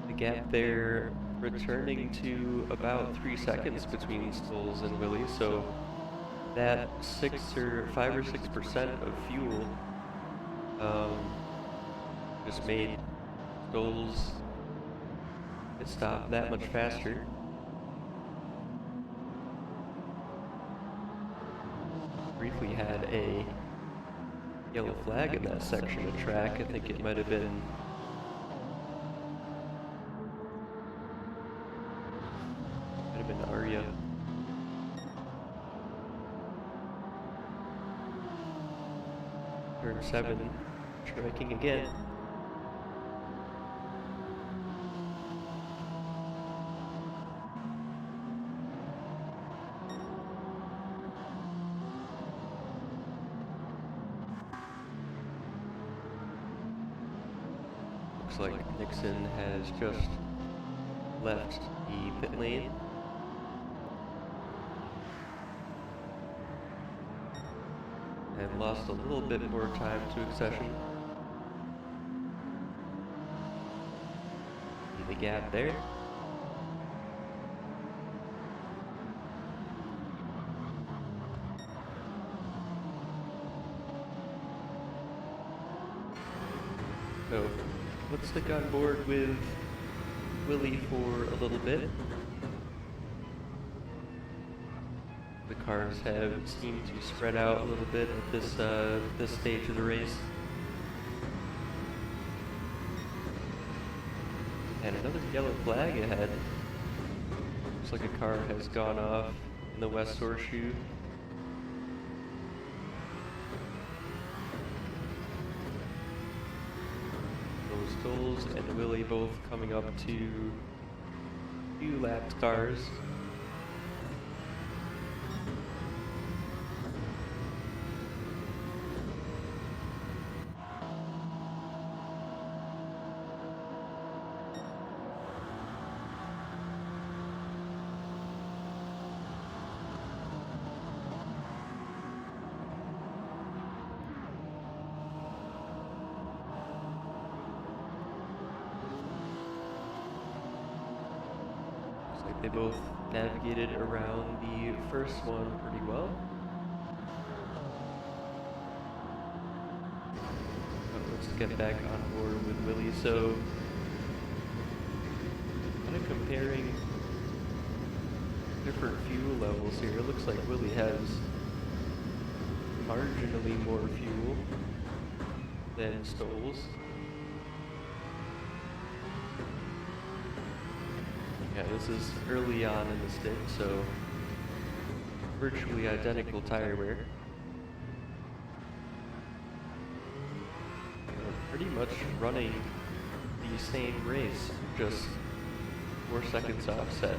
the gap there returning to about 3 seconds between Stoll's and Willie. So that 5 or 6% of fuel just made Stoll's pit stop that much faster. Briefly had a yellow flag in that section of track. I think it might have been Arya. Turn 7, striking again. Looks like Nixon has just left the pit lane. And lost a little bit more time to accession. See the gap there. So let's stick on board with Willie for a little bit. The cars have seemed to spread out a little bit at this stage of the race. And another yellow flag ahead. Looks like a car has gone off in the West Horseshoe. Stoles and Willie both coming up to 2 lapped cars. They both navigated around the first one pretty well. Let's get back on board with Willie. So, kind of comparing different fuel levels here. It looks like Willie has marginally more fuel than Stoles. Yeah, this is early on in the stint, so virtually identical tire wear. Pretty much running the same race, just 4 seconds offset.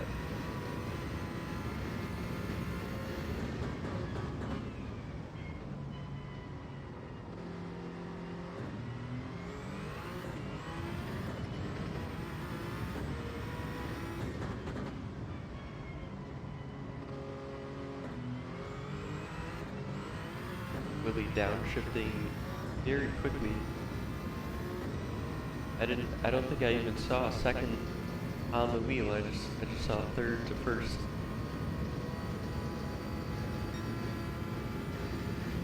Willie downshifting very quickly. I don't think I even saw a second on the wheel. I just saw third to first.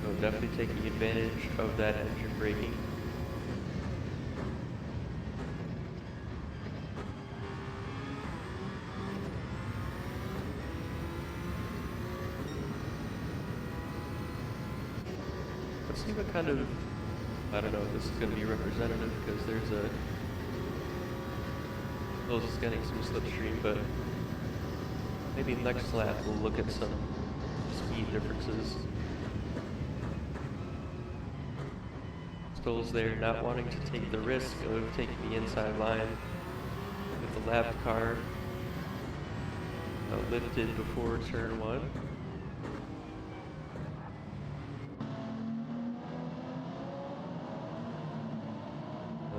So definitely taking advantage of that engine braking. Let's see what kind of, I don't know if this is going to be representative because there's a, Bose is getting some slipstream, but maybe next lap we'll look at some speed differences. Stoll's there not wanting to take the risk of taking the inside line with the lap car lifted before turn 1.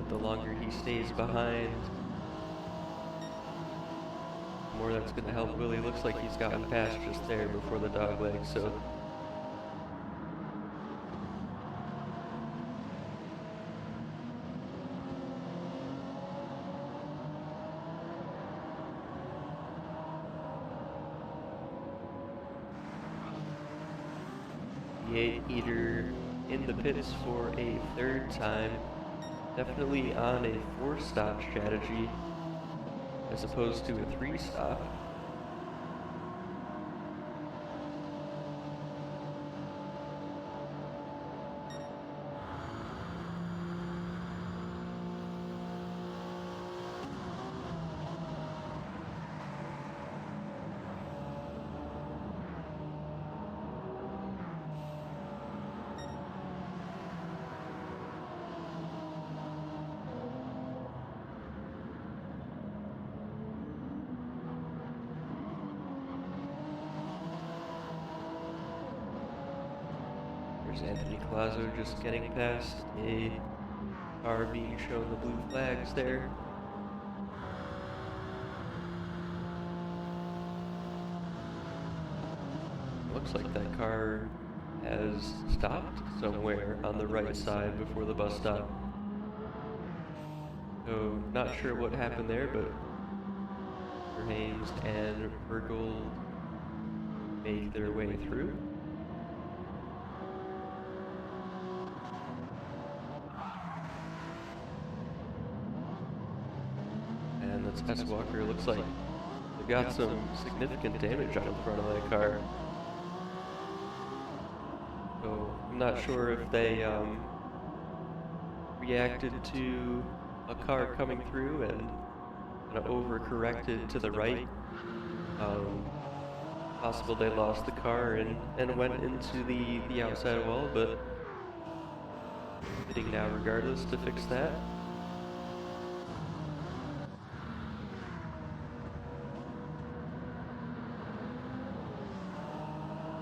The longer he stays behind, the more that's going to help Willie. Looks like he's gotten past just there before the dog leg, so the 8-heater in the pits for a 3rd time. Definitely on a 4-stop strategy as opposed to a 3-stop. There's Anthony Colazo just getting past a car being shown the blue flags there. Looks like that car has stopped somewhere on the right side before the bus stop. So not sure what happened there, but Haynes and Virgil make their way through. And the that's S. Walker. Looks like they got some significant damage on the front of that car. So I'm not sure if they reacted to a car coming through and kind of overcorrected to the right. Possible they lost the car and went into the outside wall, but hitting now regardless to fix that.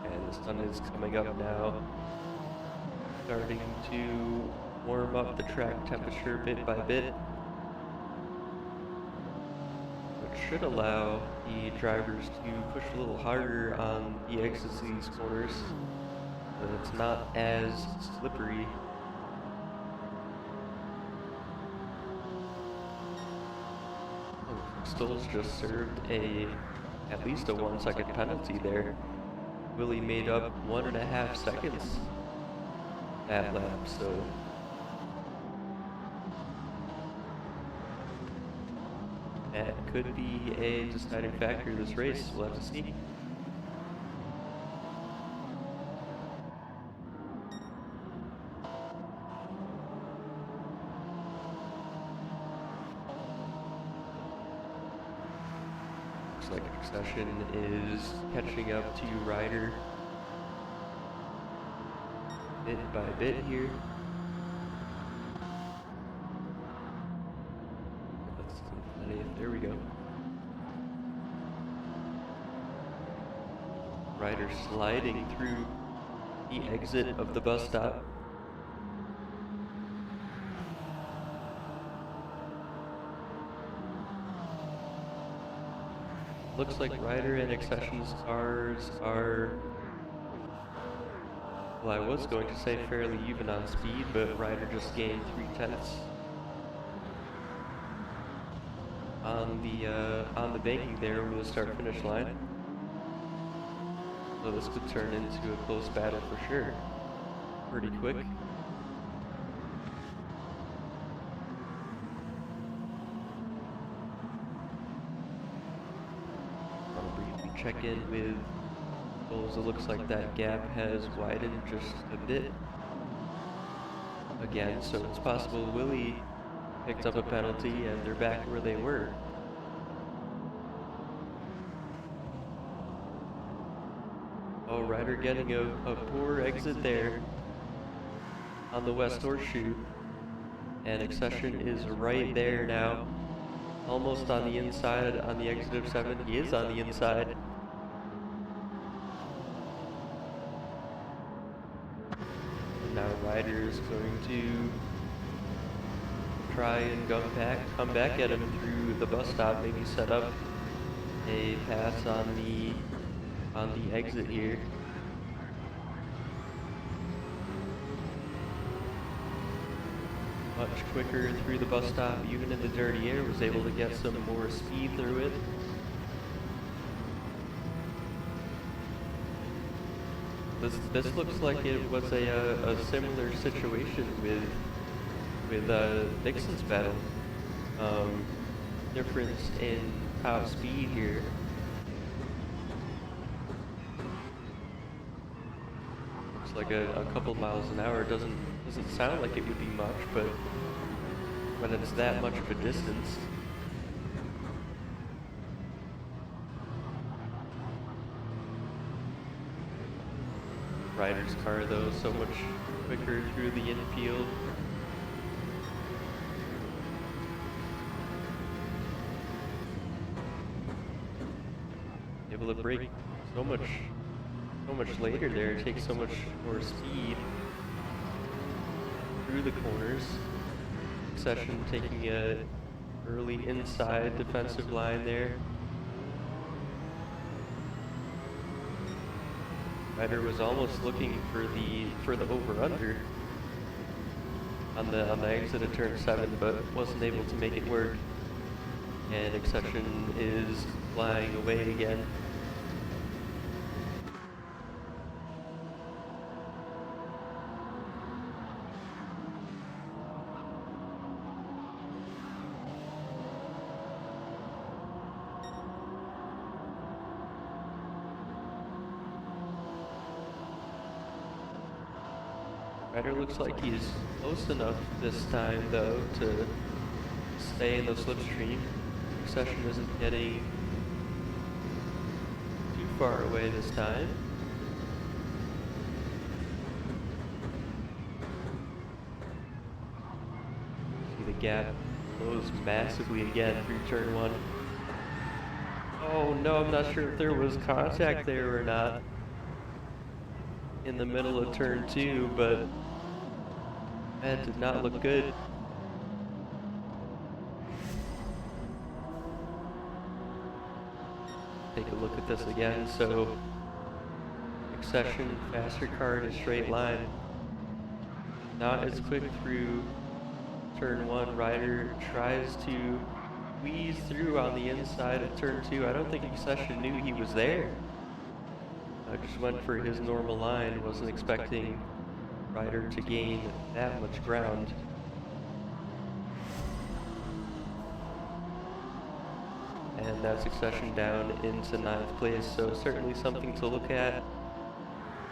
And the sun is coming up now, starting to warm up the track temperature bit by bit, which should allow the drivers to push a little harder on the exits of these corners, so that it's not as slippery. Stoles just served at least a 1 second penalty there. Willie made up 1.5 seconds that lap, so that could be a deciding factor in this race. We'll have to see. Like Succession is catching up to Ryder bit by bit here. There we go. Ryder sliding through the exit of the bus stop. Looks like Ryder and Accession's cars are, well, I was going to say fairly even on speed, but Ryder just gained 3/10 on the banking there over the start-finish line. So this could turn into a close battle for sure, pretty quick. Check in with Bulls. It looks like that gap has widened just a bit again, so it's possible Willie picked up a penalty and they're back where they were. Oh, Ryder getting a poor exit there on the West Horseshoe, and Accession is right there now, almost on the inside on the exit of 7. He is on the inside. Now Ryder is going to try and come back at him through the bus stop, maybe set up a pass on the exit here. Much quicker through the bus stop, even in the dirty air, was able to get some more speed through it. This looks like it was a similar situation with Dixon's battle. Difference in top speed here. Looks like a couple miles an hour. Doesn't sound like it would be much, but when it's that much of a distance. Ryder's car though, so much quicker through the infield. Able to brake so much later there, take so much more speed through the corners. Accession taking a early inside defensive line there. Ryder was almost looking for the over-under on the exit of turn 7, but wasn't able to make it work. And Accession is flying away again. Ryder looks like he's close enough this time, though, to stay in the slipstream. Succession isn't getting too far away this time. See the gap close massively again through turn one. Oh no, I'm not sure if there was contact there or not in the middle of turn two, but that did not look good. Take a look at this again. So Succession, faster car in a straight line. Not as quick through turn one. Ryder tries to squeeze through on the inside of turn two. I don't think Succession knew he was there. Just went for his normal line. Wasn't expecting Ryder to gain that much ground. And that Succession down into 9th place. So certainly something to look at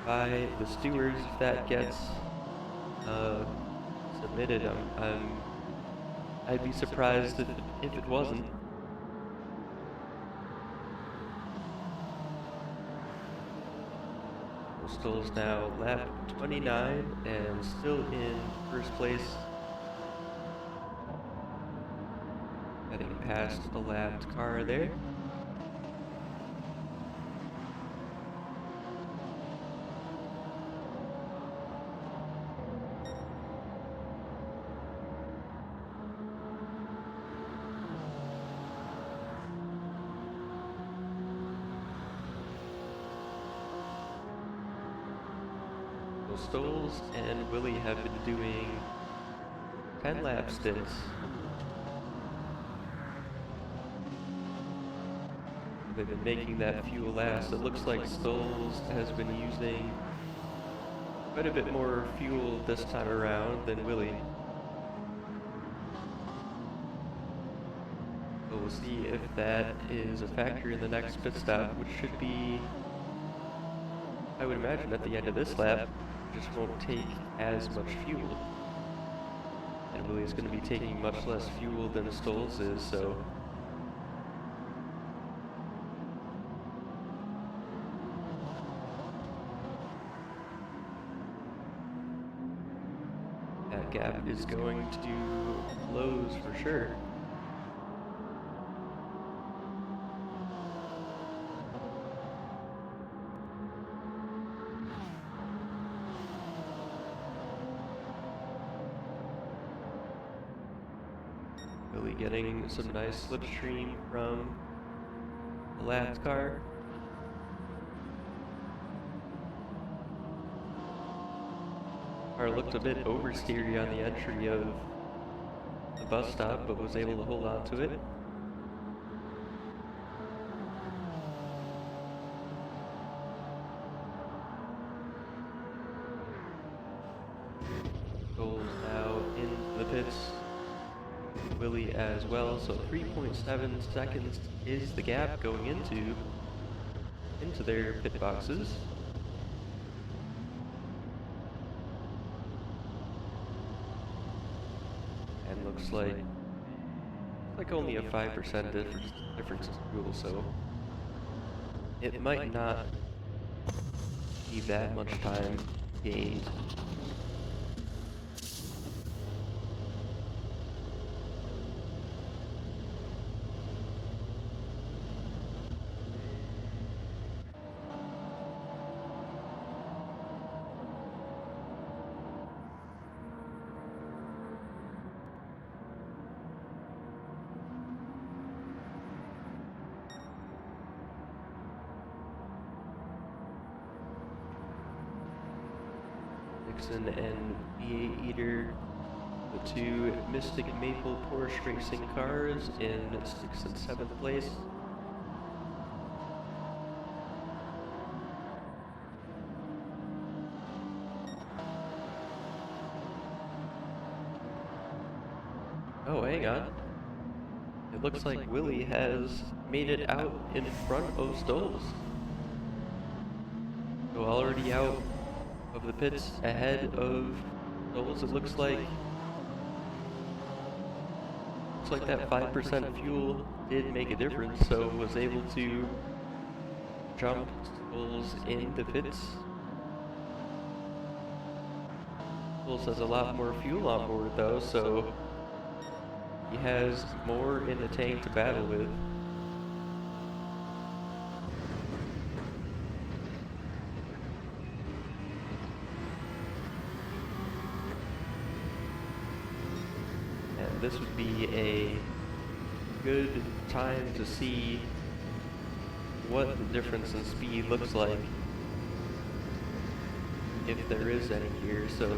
by the stewards if that gets submitted. I'd be surprised if it wasn't. Stoll's now lap 29 and still in first place. Heading past a lapped car there. Stolz and Willie have been doing 10 lap stints. They've been making that fuel last. It looks like Stolz has been using quite a bit more fuel this time around than Willie. So we'll see if that is a factor in the next pit stop, which should be, I would imagine, at the end of this lap. Just won't take as much fuel. And Willie's going to be taking much less fuel than Stolz is, so that gap is going to close for sure. Willie getting some nice slipstream from the lapped car. Car looked a bit oversteery on the entry of the bus stop, but was able to hold on to it. Goals now in the pits. Willie as well, so 3.7 seconds is the gap going into their pit boxes. And looks like only a 5% difference in fuel, so it might not be that much time gained. And V8 Eater, the two Mystic Maple Porsche racing cars in 6th and 7th place. Oh, hang on. It looks like Willie has made it out in front of Stolz. So already out of the pits ahead of Knowles. It looks like that 5% fuel did make a difference, so was able to jump Knowles in the pits. Knowles has a lot more fuel on board though, so he has more in the tank to battle with. And this would be a good time to see what the difference in speed looks like, if there is any here. So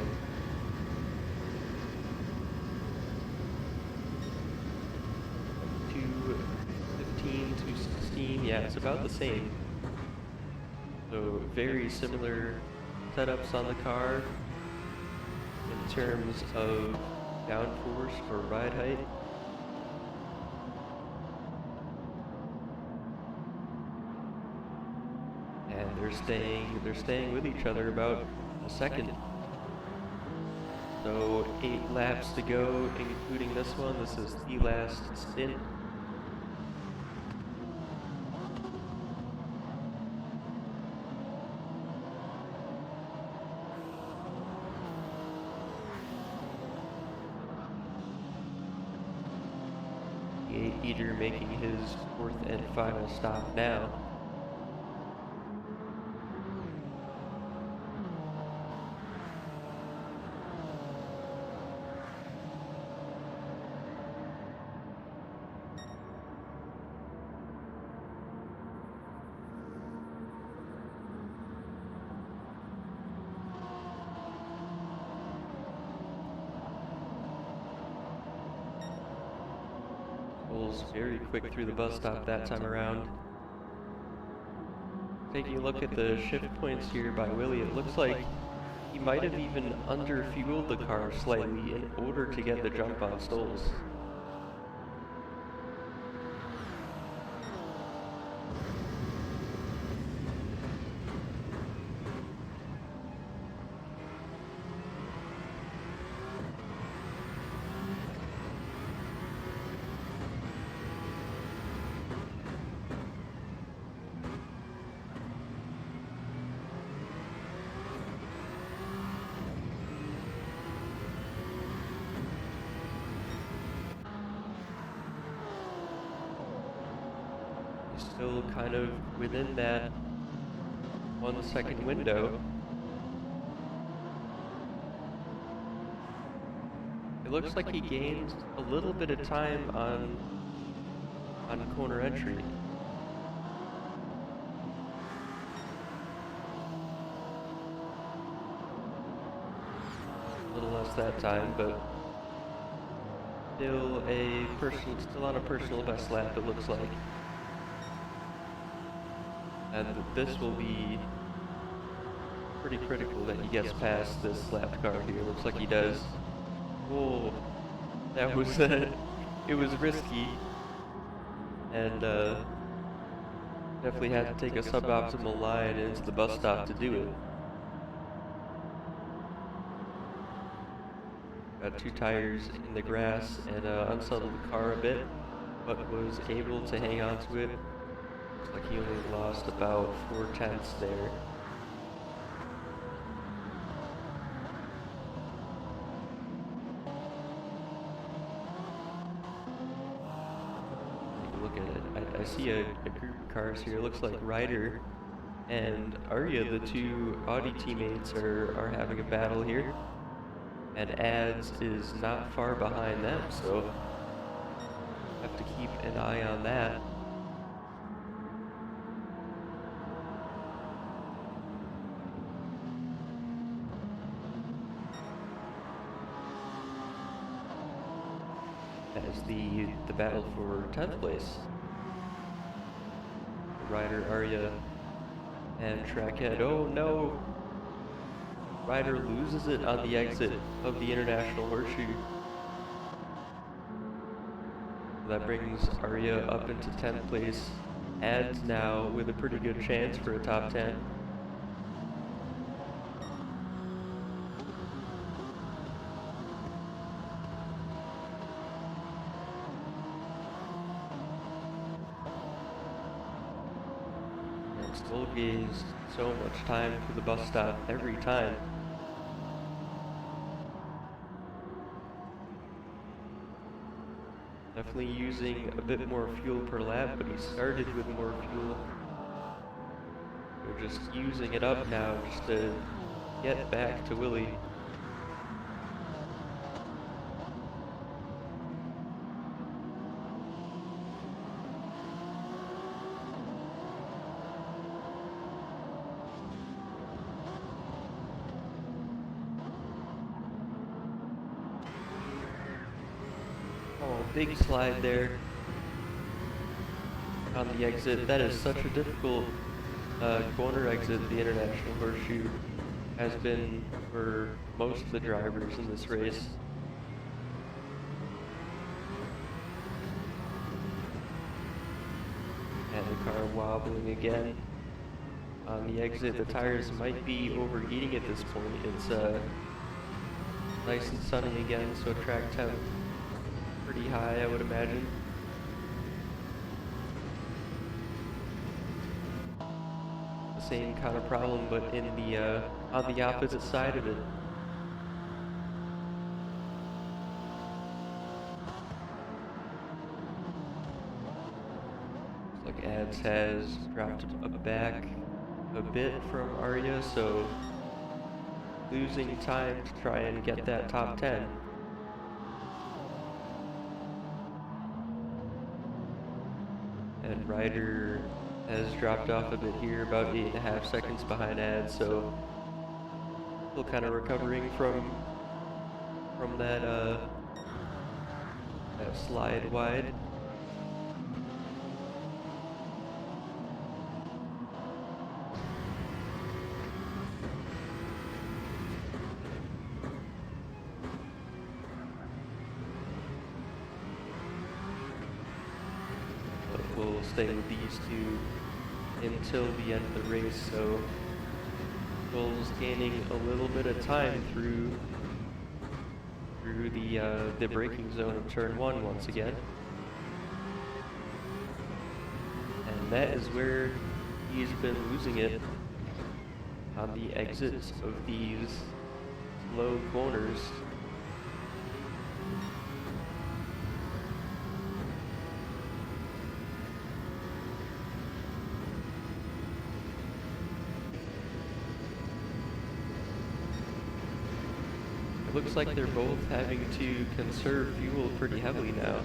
yeah, it's about the same. So very similar setups on the car in terms of downforce or ride height. And they're staying with each other about a second. So 8 laps to go, including this one. This is the last stint. The 8-eater making his 4th and final stop now. Very quick through the bus stop that time around. Taking a look at the shift points here by Willie, it looks like he might have even under-fueled the car slightly in order to get the jump on Stoles. Still kind of within that 1 second window. It looks like he gained a little bit of time on corner entry. A little less that time, but still on a personal best lap, it looks like. And this will be pretty critical that he gets past this lapped car here. Looks like he does. Whoa, that was it was risky, and definitely had to take a suboptimal line into the bus stop to do it. Got 2 tires in the grass and unsettled the car a bit, but was able to hang on to it. Looks like he only lost about 4/10 there. Take a look at it. I see a group of cars here. It looks like Ryder and Arya, the 2 Audi teammates, are having a battle here. And Ads is not far behind them, so have to keep an eye on that. As the battle for 10th place. Ryder, Arya, and Trackhead. Oh no! Ryder loses it on the exit of the International Horseshoe. That brings Arya up into 10th place. Ads now with a pretty good chance for a top 10. Like Skull gaze so much time through the bus stop every time. Definitely using a bit more fuel per lap, but he started with more fuel. We're just using it up now just to get back to Willie. Oh, big slide there on the exit. That is such a difficult corner exit. The International Horseshoe has been for most of the drivers in this race. And the car wobbling again on the exit. The tires might be overheating at this point. It's nice and sunny again, so track temp pretty high, I would imagine. The same kind of problem, but in the on the opposite side of it. Looks like Ads has dropped back a bit from Arya, so losing time to try and get that top 10. And Ryder has dropped off a bit here, about 8.5 seconds behind Ads, so still kind of recovering from that that slide wide. We'll stay with these two until the end of the race, so Bull's gaining a little bit of time through the braking zone of turn 1 once again. And that is where he's been losing it, on the exits of these slow corners. It looks like they're both having to conserve fuel pretty heavily now.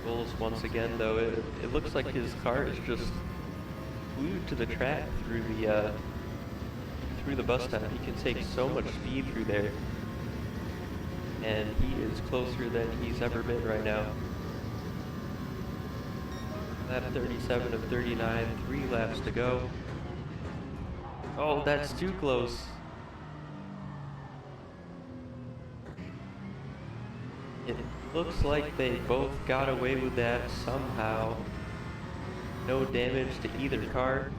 Bulls once again, though, it looks like his car is just glued to the track through the bus stop. He can take so much speed through there, and he is closer than he's ever been right now. Lap 37 of 39, 3 laps to go. Oh, that's too close. It looks like they both got away with that somehow. No damage to either car.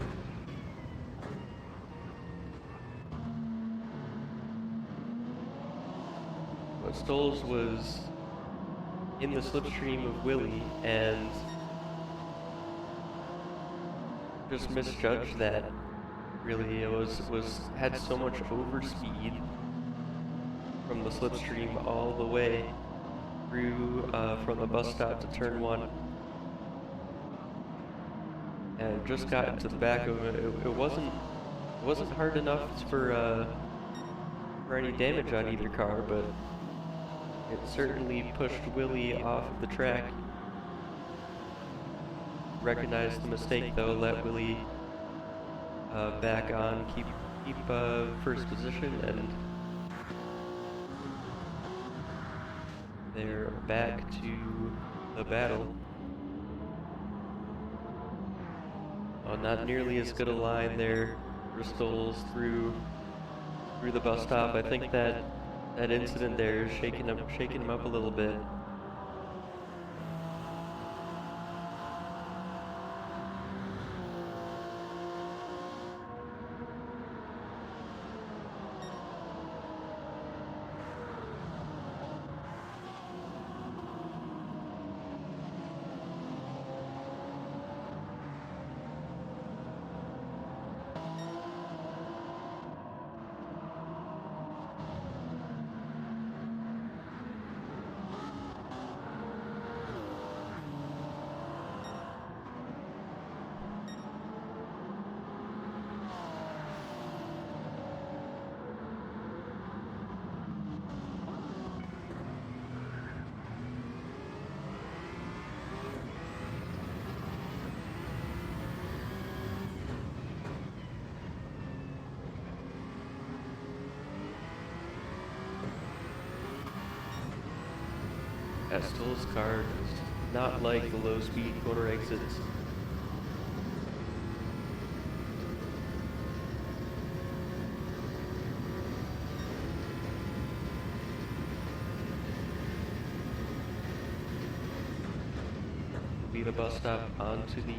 But Stoles was in the slipstream of Willie and just misjudged that. Really, it had so much overspeed from the slipstream all the way through from the bus stop to turn 1, and just got into the back of it. It wasn't hard enough for any damage on either car, but it certainly pushed Willie off of the track. Recognized the mistake though, let Willie back on, keep first position, and they're back to the battle. Oh, not nearly as good a line there. Bristol's through the bus stop. I think that incident there is shaking him up a little bit. That Stoll's car does not like the low speed corner exits. Be the bus stop onto the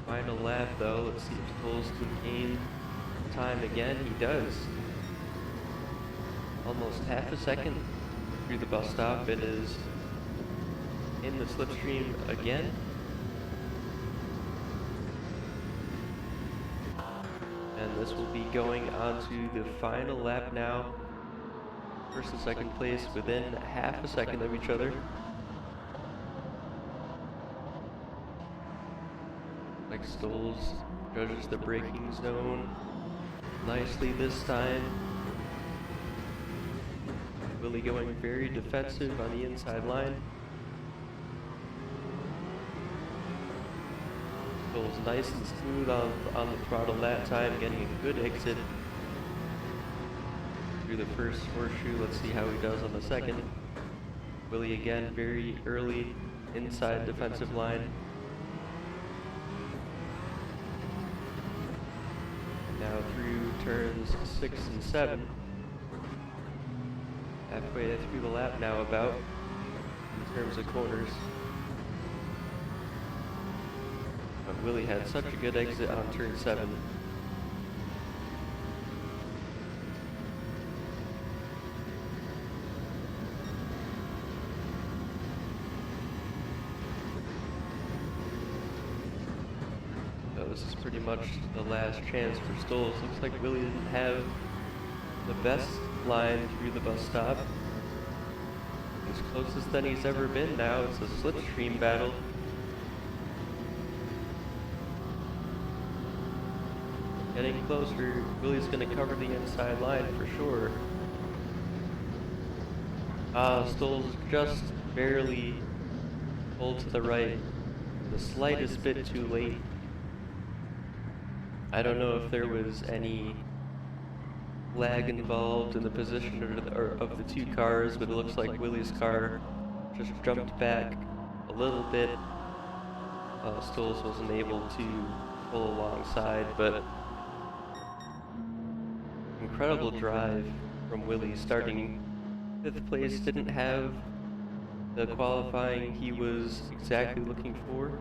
final lap though. Let's see if Stoll's can gain time again. He does. Almost half a second through the bus stop. It is in the slipstream again. And this will be going on to the final lap now. First and second place within half a second of each other. Like Stolz judges the braking zone nicely this time. Willie going very defensive on the inside line. Stolz nice and smooth on the throttle that time, getting a good exit through the first horseshoe. Let's see how he does on the second. Willie again very early inside defensive line. Now through turns 6 and 7. Halfway through the lap now about, in terms of corners. But Willie had such a good exit on turn 7. So this is pretty much the last chance for Stolz. Looks like Willie didn't have the best line through the bus stop. As closest than he's ever been now. It's a slipstream battle. Getting closer. Willie's going to cover the inside line for sure. Stolz just barely pulled to the right. The slightest bit too late. I don't know if there was any lag involved in the position of the two cars, but it looks like Willie's car just jumped back a little bit. Stolz wasn't able to pull alongside, but incredible drive from Willie, starting 5th place. Didn't have the qualifying he was exactly looking for,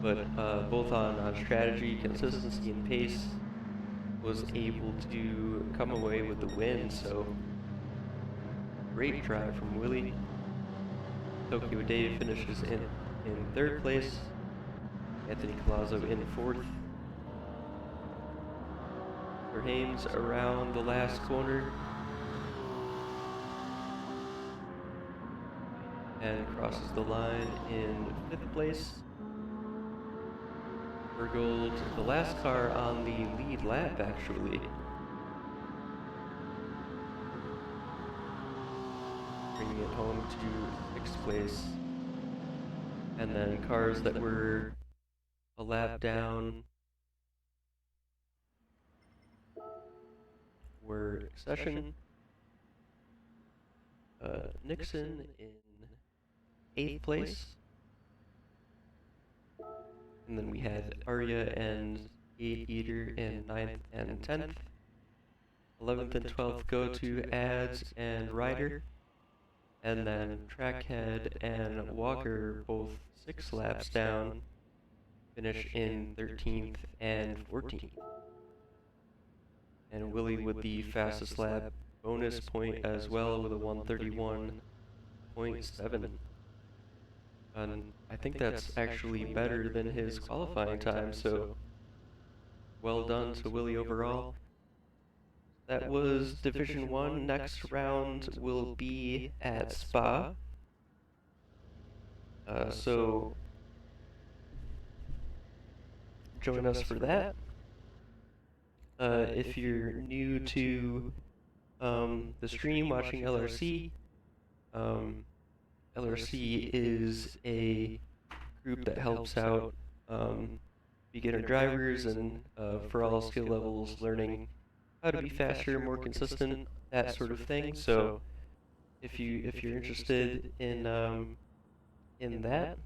but both on strategy, consistency, and pace, was able to come away with the win. So great drive from Willie. Tokyo Dave finishes in 3rd place. Anthony Collazo in 4th. Hames around the last corner and crosses the line in 5th place. Bergold, the last car on the lead lap actually. Bringing it home to 6th place. And then cars that were a lap down were Session, Nixon in 8th place, and then we had Arya and Gate Eater in 9th and 10th, 11th and 12th go to Ads and Ryder, and then Trackhead and Walker, both 6 laps down, finish in 13th and 14th. And Willie with the fastest lap bonus point as well with a 131.7. And I think that's actually better than his qualifying time, so well done to Willie overall. That was Division 1. Next round will be at Spa. So join us for that. If you're new to the stream watching LRC, LRC is a group that helps out beginner drivers and for all skill levels, learning how to be faster, more consistent, that sort of thing. So if you're interested in in that.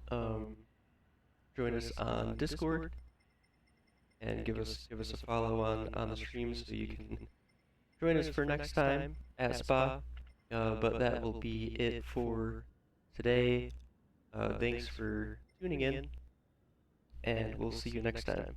Um, Join us on Discord and give us a follow on the stream so you can join us for next time at Spa. But that will be it for today. Thanks for tuning in, and we'll see you next time.